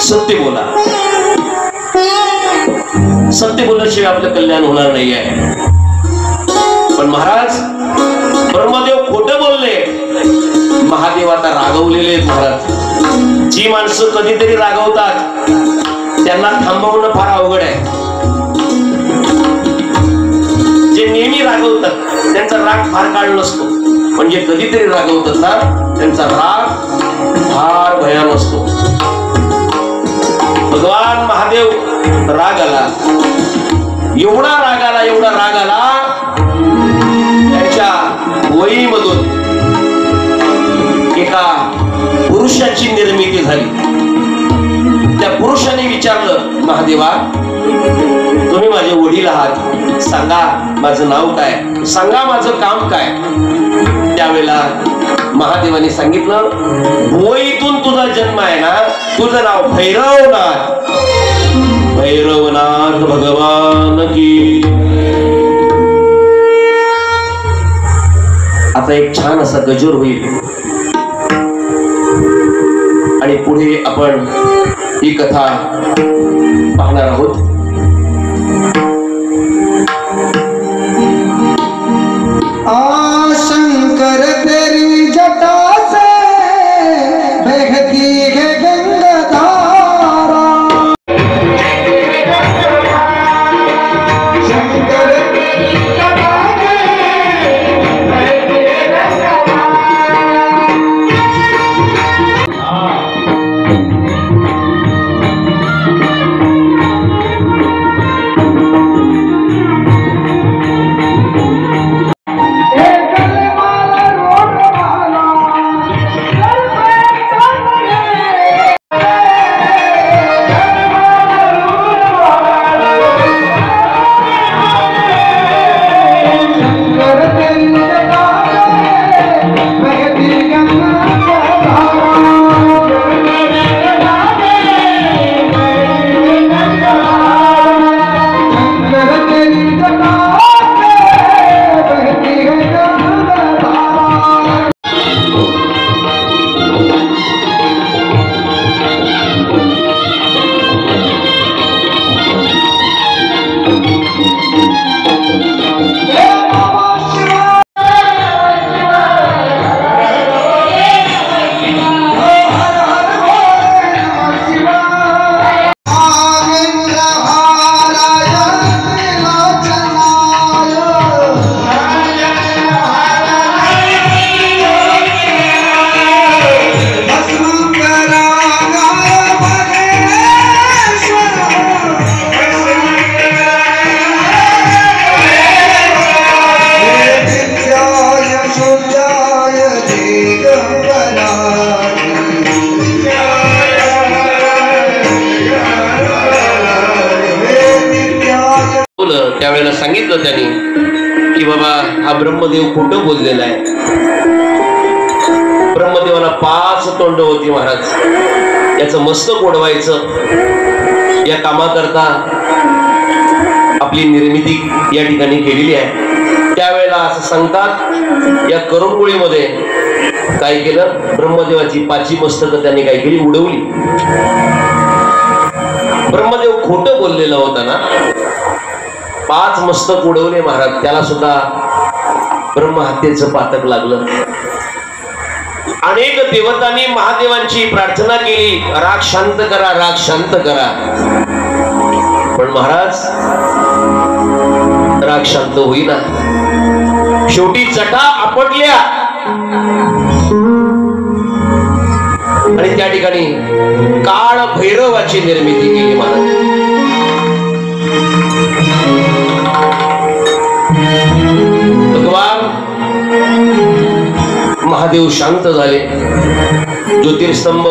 सत्य बोला. सत्य बोलल्याशिवाय आपलं कल्याण होणार नाही आहे. पण महाराज ब्रह्मदेव खोटं बोलले, महादेव आता रागवलेले आहेत महाराज. जी माणसं कधीतरी रागवतात त्यांना थांबवणं फार अवघड आहे. जे नेहमी रागवतात त्यांचा राग फार काळ नसतो, पण जे कधीतरी रागवतात ना त्यांचा राग फार भयान असतो. भगवान महादेव राग आला, एवढा राग आला, एवढा राग आला, त्याच्या वहीमधून एका पुरुषाची निर्मिती झाली. त्या पुरुषाने विचारलं, महादेवा तुम्ही माझे वडील आहात, सांगा माझं नाव काय, सांगा माझं काम काय. त्यावेळेला महादेवाने सांगितलं, वहीतून तुझा जन्म आहे ना, तुझं नाव भैरवनाथ. भैरवनाथ भगवान की. आता एक छान असा गजर होईल आणि पुढे आपण ही कथा पाहणार आहोत. शंकर तेरी जटा से बहती है गंगाधारा. शंकर तेरी जटा से बहती है गंगाधारा. त्यावेळेला सांगितलं त्यांनी की बाबा हा ब्रह्मदेव खोटं बोललेला आहे. ब्रह्मदेवाला 5 तोंड होती महाराज. याचं मस्तक ओढवायचं या कामाकरता आपली निर्मिती या ठिकाणी केलेली आहे. त्यावेळेला असं सांगतात, या करुणगुळीमध्ये काय केलं, ब्रह्मदेवाची 5 मस्तकं त्यांनी काय केली, उडवली. ब्रह्मदेव खोटं बोललेला होता ना, 5 मस्तक उडवले महाराज. त्याला सुद्धा ब्रह्महत्येचं पातक लागलं. अनेक देवतांनी महादेवांची प्रार्थना केली, राग शांत करा, राग शांत करा. पण महाराज राग शांत होईना. शेवटी जटा आपटल्या आणि त्या ठिकाणी काळ भैरवाची निर्मिती केली महाराज. भगवान महादेव शांत झाले, ज्योतिर्स्तंभ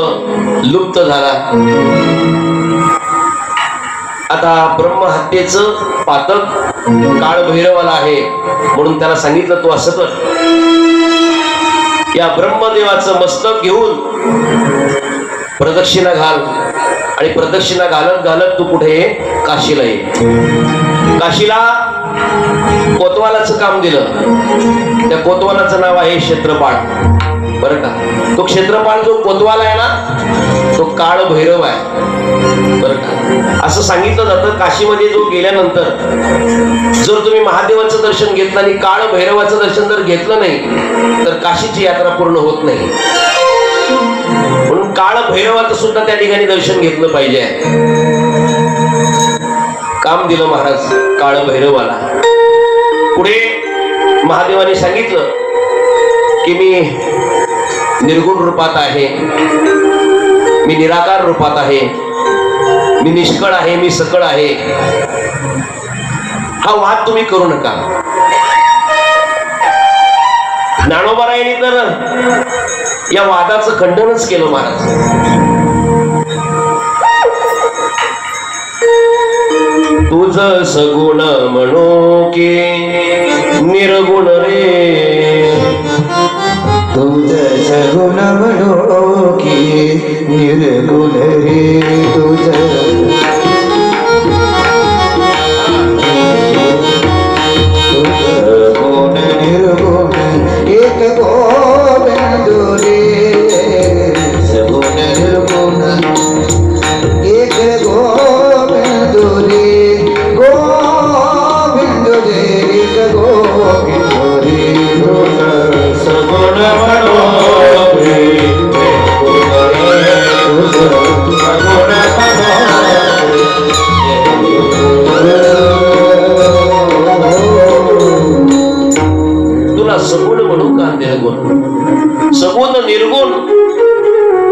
लुप्त झाला. आता ब्रह्महत्येचं पातक काळ भैरवाला आहे, म्हणून त्याला सांगितलं तू असं कर, या ब्रह्मदेवाचं मस्तक घेऊन प्रदक्षिणा घाल आणि प्रदक्षिणा घालत घालत तू कुठे काशीला ये. काशीला कोतवालाचं काम दिलं. त्या कोतवालाचं नाव आहे क्षेत्रपाळ. बरं का, तो क्षेत्रपाळ जो कोतवाल आहे ना तो काळ भैरव आहे. बरं का, असं सांगितलं जातं काशीमध्ये जो गेल्यानंतर जर तुम्ही महादेवाचं दर्शन घेतलं आणि काळ भैरवाचं दर्शन जर घेतलं नाही तर काशीची यात्रा पूर्ण होत नाही. म्हणून काळ भैरवाचं सुद्धा त्या ठिकाणी दर्शन घेतलं पाहिजे. काम दिलं महाराज काळ भैरवाला. पुढे महादेवाने सांगितलं की मी निर्गुण रूपात आहे, मी निराकार रूपात आहे, मी निष्कळ आहे, मी सकळ आहे. हा वाद तुम्ही करू नका. ज्ञानोबारायांनी तर या वादाचं खंडनच केलं महाराज. तुझ सगुण म्हणो की निर्गुण रे, तुझ सगुण म्हणो की निर्गुण रे, तुझ गुण निर्गुण एक गोविंद रे, सगुण निर्गुण एक गोविंद रे, गोविंद रे, एक गोविंद रे, तुझ सगुण म्हणो की तुला सगुण म्हणू का निर्गुण? सगुण निर्गुण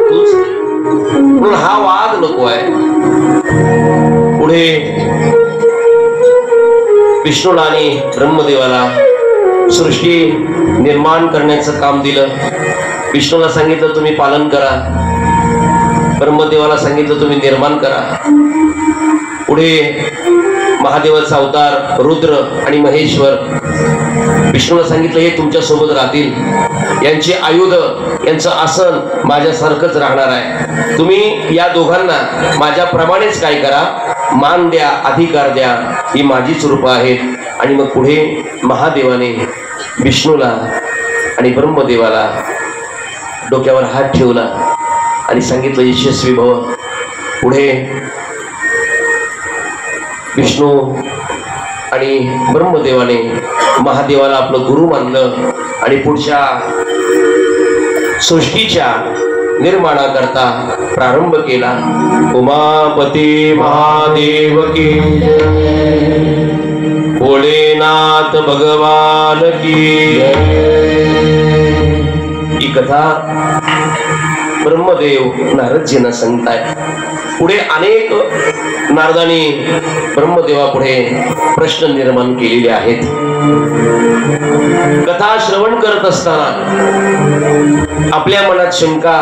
तूच. म्हणून हा वाद नको आहे. पुढे विष्णूला आणि ब्रह्मदेवाला सृष्टी निर्माण करण्याचं काम दिलं. विष्णूला सांगितलं तुम्ही पालन करा, ब्रह्मदेवाला सांगितलं तुम्ही निर्माण करा. पुढे महादेवाचा अवतार रुद्र आणि महेश्वर. विष्णूला सांगितलं हे तुमच्या सोबत राहतील, यांची आयुध यांचं आसन माझ्यासारखंच राहणार आहे. तुम्ही या दोघांना माझ्याप्रमाणेच काय करा, मान द्या, अधिकार द्या, ही माझीच रूपं आहेत. आणि मग पुढे महादेवाने विष्णूला आणि ब्रह्मदेवाला डोक्यावर हात ठेवला आणि सांगितलं यशस्वी भव. पुढे विष्णू आणि ब्रह्मदेवाने महादेवाला आपलं गुरु मानलं आणि पुढच्या सृष्टीच्या निर्माणाकरता प्रारंभ केला. उमापती महादेव की, भोलेनाथ भगवान की. ही कथा ब्रह्मदेव नारदजींना सांगताय. पुढे अनेक नारदांनी ब्रह्मदेवा पुढे प्रश्न निर्माण केलेले आहेत. कथा श्रवण करत असताना आपल्या मनात शंका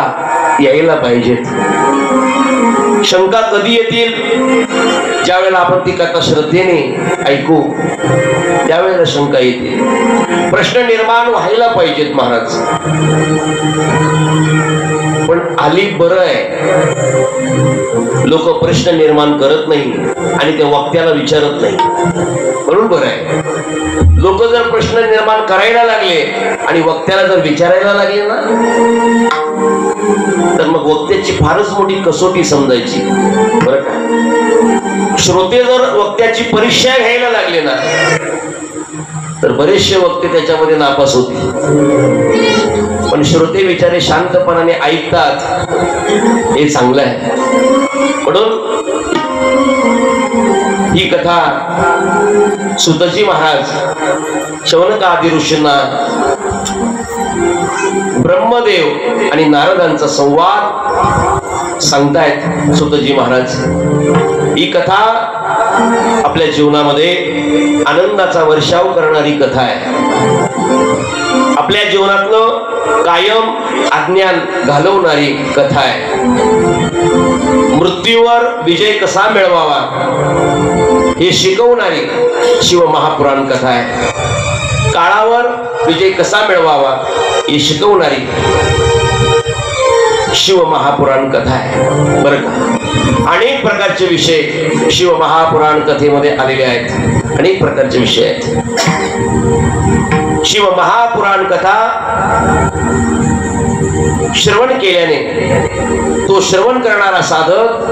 यायला पाहिजेत. शंका कधी येतील? ज्या वेळेला आपण ती कथा श्रद्धेने ऐकू त्यावेळेला शंका येते. प्रश्न निर्माण व्हायला पाहिजेत महाराज. पण आली बरं आहे, लोक प्रश्न निर्माण करत नाही आणि त्या वक्त्याला विचारत नाही, म्हणून बरं आहे. लोक जर प्रश्न निर्माण करायला लागले आणि वक्त्याला जर विचारायला लागले ना तर मग वक्त्याची फारच मोठी कसोटी समजायची. बरं का, श्रोते जर वक्त्याची परीक्षा घ्यायला लागले ना तर बरेचसे वक्ते त्याच्यामध्ये नापास होते. पण श्रोते विचारे शांतपणाने ऐकतात, हे चांगलं आहे. म्हणून ही कथा सुतजी महाराज शौनक आदी ऋषींना ब्रह्मदेव आणि नारदांचा संवाद सांगतायत सुतजी महाराज. ही कथा आपल्या जीवनामध्ये आनंदाचा वर्षाव करणारी कथा आहे. आपल्या जीवनातलं कायम अज्ञान घालवणारी कथा आहे. मृत्यूवर विजय कसा मिळवावा हे शिकवणारी शिव महापुराण कथा आहे. काळावर विजय कसा मिळवावा हे शिकवणारी शिवमहापुराण कथा आहे बरं का. अनेक प्रकारचे विषय शिवमहापुराण कथेमध्ये आलेले आहेत. अनेक प्रकारचे विषय आहेत. शिवमहापुराण कथा श्रवण केल्याने तो श्रवण करणारा साधक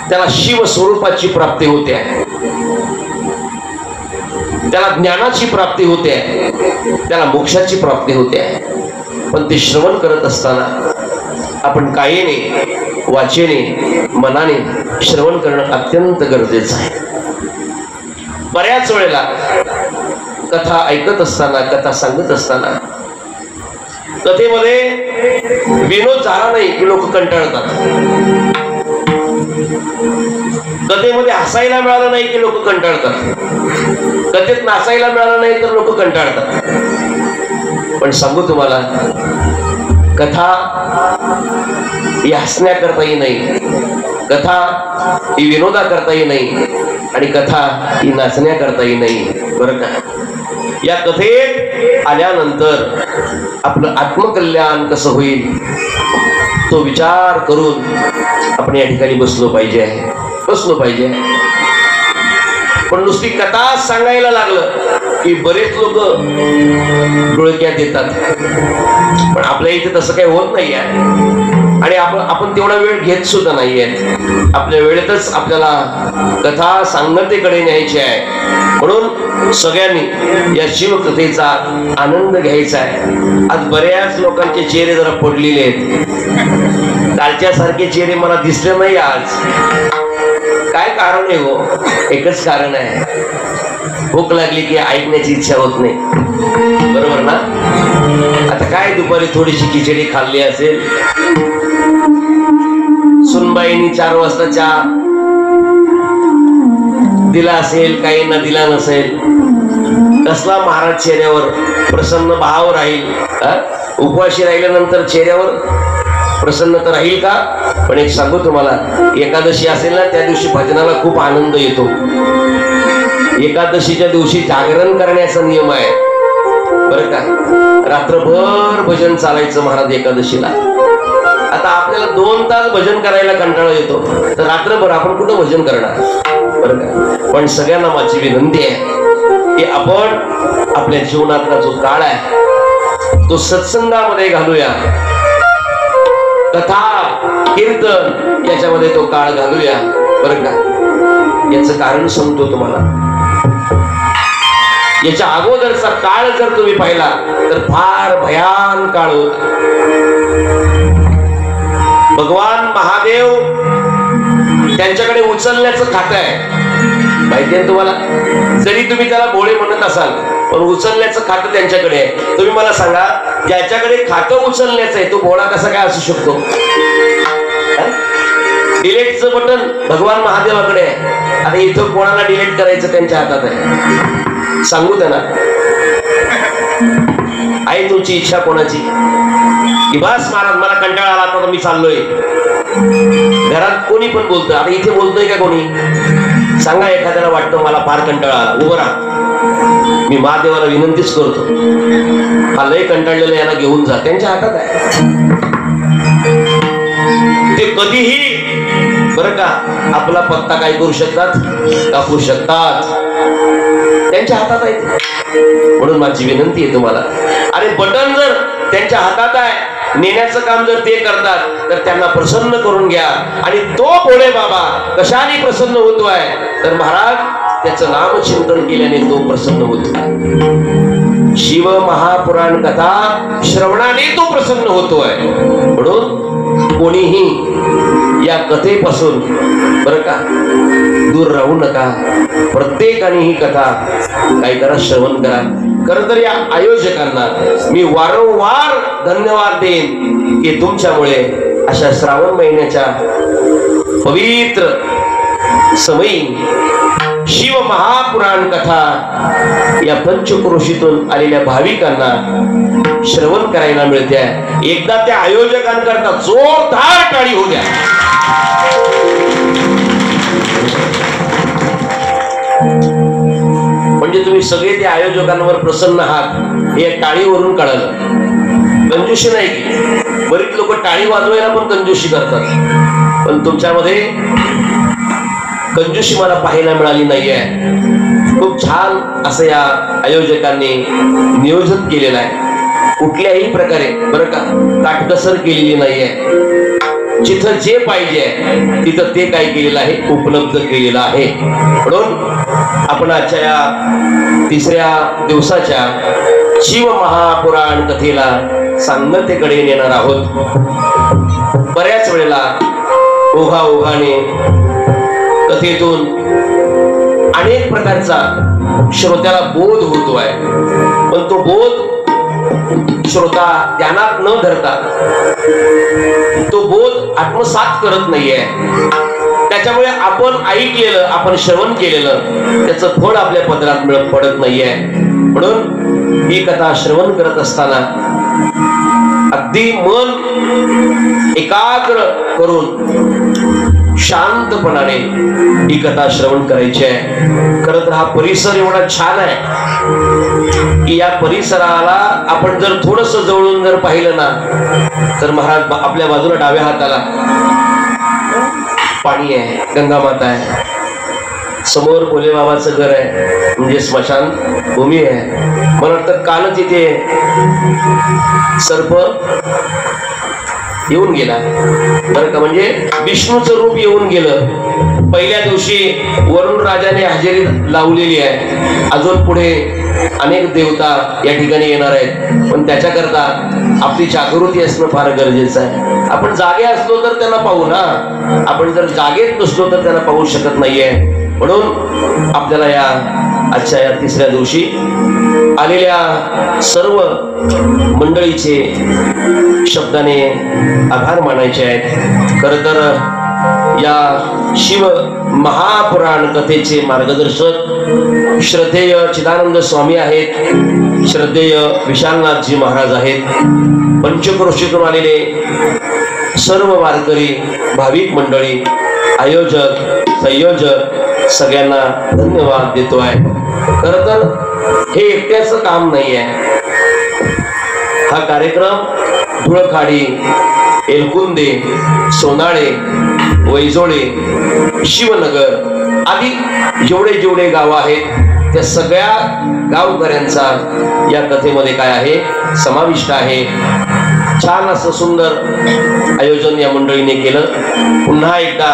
त्याला शिव स्वरूपाची प्राप्ती होते आहे, त्याला ज्ञानाची प्राप्ती होते आहे, त्याला मोक्षाची प्राप्ती होते आहे. पण ते श्रवण करत असताना आपण कायेने वाचेने मनाने श्रवण करणं अत्यंत गरजेचं आहे. बऱ्याच वेळेला कथा ऐकत असताना कथा सांगत असताना कथेमध्ये विनोद झाला नाही की लोक कंटाळतात, कथेमध्ये हसायला मिळालं नाही की लोक कंटाळतात, कथेत नाचायला मिळालं नाही तर लोक कंटाळतात. पण सांगू तुम्हाला, कथा ही हसण्याकरताही नाही, कथा ही विनोदाकरताही नाही आणि कथा ही नाचण्याकरताही नाही बरं का. या कथेत आल्यानंतर आपलं आत्मकल्याण कसं होईल तो विचार करून आपण या ठिकाणी बसलो पाहिजे. पण नुसती कथा सांगायला लागलं की बरेच लोक डोळक्यात येतात. पण आपल्या इथे तसं काही होत नाही आहे आणि आपण तेवढा वेळ घेत सुद्धा नाहीये. आपल्या वेळेतच आपल्याला कथा सांगतेकडे न्यायची आहे. म्हणून सगळ्यांनी या शिवकथेचा आनंद घ्यायचा आहे. आज बऱ्याच लोकांचे चेहरे जरा पडलेले आहेत, कालच्या सारखे चेहरे मला दिसले नाही आज. काय कारण आहे हो? एकच कारण आहे, भूक लागली की ऐकण्याची इच्छा होत नाही बरोबर ना. आता काय दुपारी थोडीशी खिचडी खाल्ली असेल, सुनबाईंनी 4 वाजता चहा दिला असेल, काहींना दिला नसेल, कसला महाराज चेहऱ्यावर प्रसन्न भाव राहील. उपवाशी राहिल्यानंतर चेहऱ्यावर प्रसन्नता राहील का? पण एक सांगू तुम्हाला, एकादशी असेल ना त्या दिवशी भजनाला खूप आनंद येतो. एकादशीच्या दिवशी जागरण करण्याचा नियम आहे बरं का. रात्रभर भजन चालायचं महाराज एकादशीला. आता आपल्याला 2 तास भजन करायला कंटाळा येतो, तर रात्रभर आपण कुठं भजन करणार बरं का. पण सगळ्यांना माझी विनंती आहे की आपण आपल्या जीवनातला जो काळ आहे तो सत्संगामध्ये घालूया, कथा कीर्तन याच्यामध्ये तो काळ घालूया बरं का. याचं कारण सांगतो तुम्हाला. याच्या अगोदरचा काळ जर तुम्ही पाहिला तर फार भयान काळ होता. भगवान महादेव त्यांच्याकडे उचलण्याचं खातं आहे माहिती आहे तुम्हाला. जरी तुम्ही त्याला भोळे म्हणत असाल पण उचलण्याचं खातं त्यांच्याकडे आहे. तुम्ही मला सांगा, ज्याच्याकडे खातं उचलण्याचं आहे तो भोळा कसा काय असू शकतो? डिलीटचं बटन भगवान महादेवाकडे आहे. आता इथं कोणाला डिलीट करायचं त्यांच्या हातात आहे. सांगू त्यांना, आहे तुमची इच्छा कोणाची की बस महाराज मला कंटाळा आला आता मी चाललोय. घरात कोणी पण बोलतं, आता इथे बोलतोय का कोणी? सांगा एखाद्याला वाटतं मला फार कंटाळा आला, उभं राहा, मी महादेवाला विनंतीच करतो हा लय कंटाळलेला याला घेऊन जा. त्यांच्या हातात आहे ते. कधीही बरं का आपला पत्ता काय करू शकतात, कापू शकतात. त्यांच्या हातात आहे. म्हणून माझी विनंती आहे तुम्हाला, अरे बटन जर त्यांच्या हातात आहे, नेण्याचं काम जर ते करतात तर त्यांना प्रसन्न करून घ्या. आणि तो भोळे बाबा कशाने प्रसन्न होतोय तर महाराज त्याचं नामचिंतन केल्याने तो प्रसन्न होतोय. शिव महापुराण कथा श्रवणाने तो प्रसन्न होतोय. म्हणून कोणीही या कथेपासून बरं का दूर राहू नका. प्रत्येकाने ही कथा काय करा, श्रवण करा. खरं तर या आयोजकांना मी वारंवार धन्यवाद देईन की तुमच्यामुळे अशा श्रावण महिन्याच्या पवित्र समयी शिव महापुराण कथा या पंचक्रोशीतून आलेल्या भाविकांना श्रवण करायला मिळते. एकदा त्या आयोजकांकरता जोरदार टाळी होऊ द्या. म्हणजे तुम्ही सगळे त्या आयोजकांवर प्रसन्न आहात हे टाळीवरून कळालं. कंजूशी नाही की बरीच लोक टाळी वाजवायला पण कंजूशी करतात, पण तुमच्यामध्ये कंजूशी मला पाहायला मिळाली नाहीये. खूप छान असं या आयोजकांनी नियोजन केलेलं आहे. कुठल्याही प्रकारे बरं का काटकसर केलेली नाहीये. जिथं जे पाहिजे तिथं ते काय केलेलं आहे, उपलब्ध केलेलं आहे. म्हणून आपण आजच्या या तिसऱ्या दिवसाच्या शिव महापुराण कथेला सांगतेकडे नेणार आहोत. बऱ्याच वेळेला ओघाओघाने कथेतून अनेक प्रकारचा श्रोत्याला बोध होतोय, पण तो बोध श्रोता ध्यानात न धरता तो बोध आत्मसात करत नाहीये. त्याच्यामुळे आपण ऐकलेलं, आपण श्रवण केलेलं त्याचं फळ आपल्या पदरात पडत नाहीये. म्हणून ही कथा श्रवण करत असताना अगदी मन एकाग्र करून शांतपणाने ही कथा श्रवण करायची आहे. खरं तर हा परिसर एवढा छान आहे की या परिसराला आपण जर थोडस जवळून जर पाहिलं ना तर महाराज आपल्या बाजूला डाव्या हाताला पाणी आहे, गंगा माता आहे, समोर भोले बाबाचं घर आहे म्हणजे स्मशान भूमी आहे. मला वाटतं कालच इथे सर्प येऊन गेला बरं का, म्हणजे विष्णूचं रूप येऊन गेलं. पहिल्या दिवशी वरुण राजाने हजेरी लावलेली आहे. अजून पुढे अनेक देवता या ठिकाणी येणार आहेत, पण त्याच्याकरता आपली जागृती असणं फार गरजेचं आहे. आपण जागे असलो तर त्यांना पाहू ना, आपण जर जागेत नसलो तर त्यांना पाहू शकत नाहीये. म्हणून आपल्याला या आजच्या या तिसऱ्या दिवशी आलेल्या सर्व मंडळीचे शब्दाने आभार मानायचे आहेत. खरं तर या शिव महापुराण कथेचे मार्गदर्शक श्रद्धेय चिदानंद स्वामी आहेत, श्रद्धेय विशालनाथजी महाराज आहेत. पंचक्रोशीतून आलेले सर्व वारकरी, भाविक मंडळी, आयोजक, संयोजक सगळ्यांना धन्यवाद देतो आहे. खरं तर हे एकट्याचं काम नाही आहे. हा कार्यक्रम धुळखाडी, एलकुंदे, सोनाळे, वैजोळे, शिवनगर आदी जेवढे जेवढे गाव आहेत त्या सगळ्या गावकऱ्यांचा या कथेमध्ये काय आहे, समाविष्ट आहे. छान असं सुंदर आयोजन या मंडळीने केलं. पुन्हा एकदा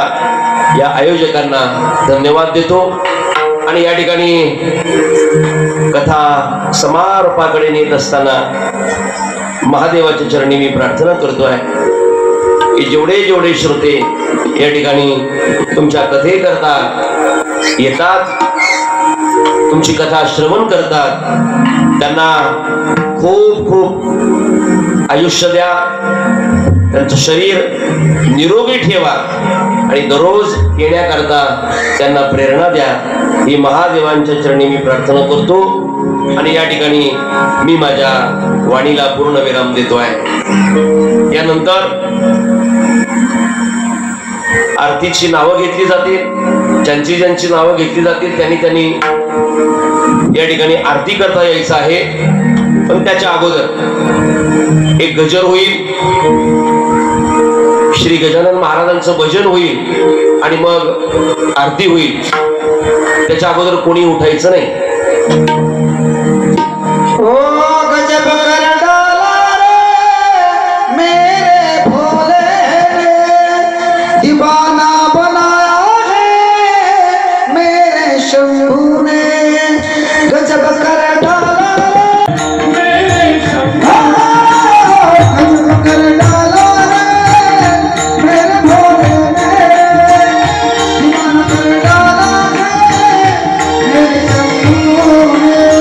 या आयोजकांना धन्यवाद देतो आणि या ठिकाणी कथा समारोपाकडे नेत असताना महादेवाच्या चरणी मी प्रार्थना करतोय की जेवढे जेवढे श्रोते या ठिकाणी तुमच्या कथेकरता येतात, तुमची कथा श्रवण करतात, त्यांना खूप खूप आयुष्य द्या, त्यांचं शरीर निरोगी ठेवा आणि दररोज येण्याकरता त्यांना प्रेरणा द्या. ही महादेवांच्या चरणी मी प्रार्थना करतो आणि या ठिकाणी मी माझ्या वाणीला पूर्ण विराम देतो आहे. यानंतर आरतीची नावं घेतली जातील. ज्यांची ज्यांची नावं घेतली जातील त्यांनी या ठिकाणी आरती करता यायचं आहे. पण त्याच्या अगोदर एक गजर होईल, श्री गजानन महाराजांचं भजन होईल आणि मग आरती होईल. त्याच्या अगोदर कोणी उठायचं नाही. ओ गजब कर डाला रे मेरे भोले ने, दीवाना बनाया है मेरे शंभू ने. गजब कर डाला रे मेरे शंभू, गजब कर डाला रे मेरे भोले ने, दीवाना कर डाला है मेरे शंभू ने.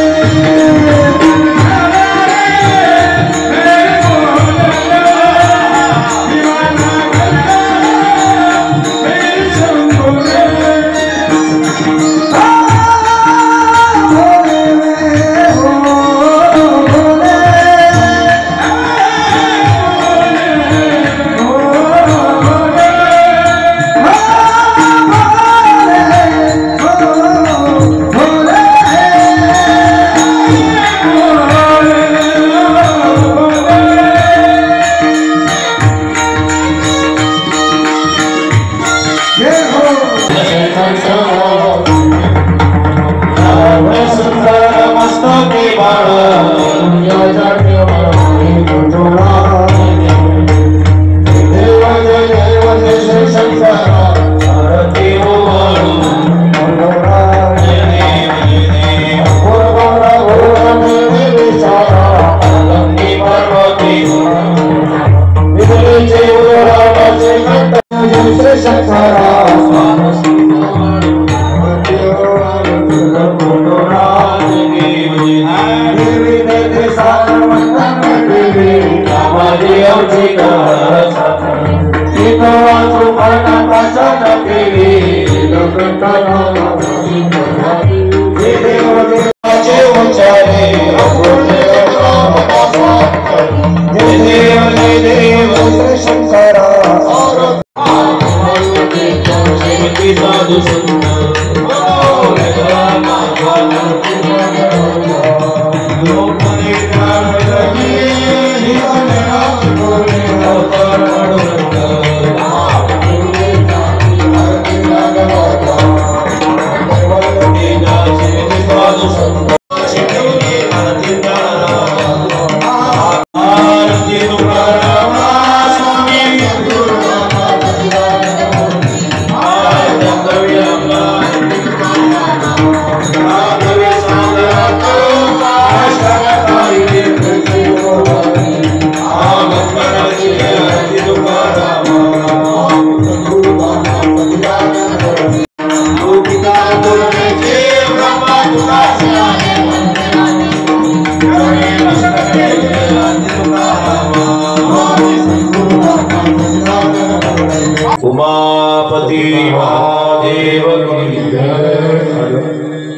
उमापति महादेव की जय,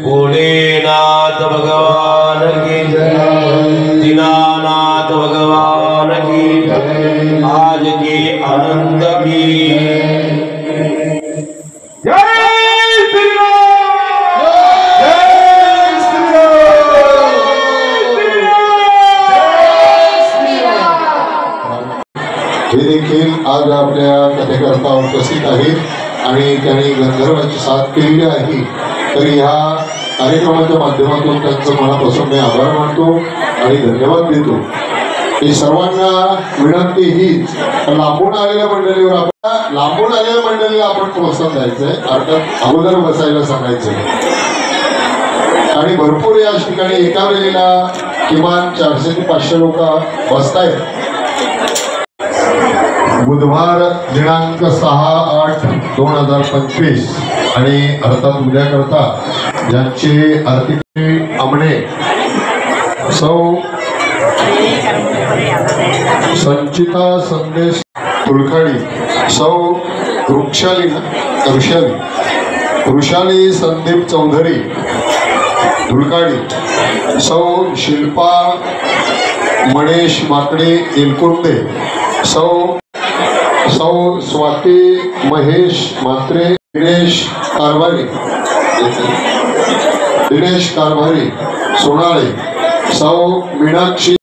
भोलेनाथ भगवान की जय, दीनानाथ भगवान की जय, आज के आनंद की जय श्री राम, जय श्री राम। हे देखील आज आपल्या कथेकरता उपस्थित आहेत आणि त्यांनी गंधर्वांची साथ केलेली आहे. तर ह्या कार्यक्रमाच्या माध्यमातून त्यांचं मनापासून मी आभार मानतो आणि धन्यवाद देतो. ही सर्वांना विनंती हीच, लांबून आलेल्या मंडळीला आपण प्रोत्साहन द्यायचंय, अर्थात अगोदर बसायला सांगायचंय. आणि भरपूर या ठिकाणी एका वेळेला किमान 400 ते 500 लोक बसतायत. बुधवार दिनांक 6/8/2025 आणि अर्थात उद्या करता ज्यांचे आर्थिक अमणे, सौ संचिता संदेश तुलखाडी, सौ वृषाली संदीप चौधरी तुलखाडी, सौ शिल्पा मणेश माकडे एलकुंडे, सौ स्वाती महेश मात्रे, दिनेश कारभारी सोनाळे, सौ मीनाक्षी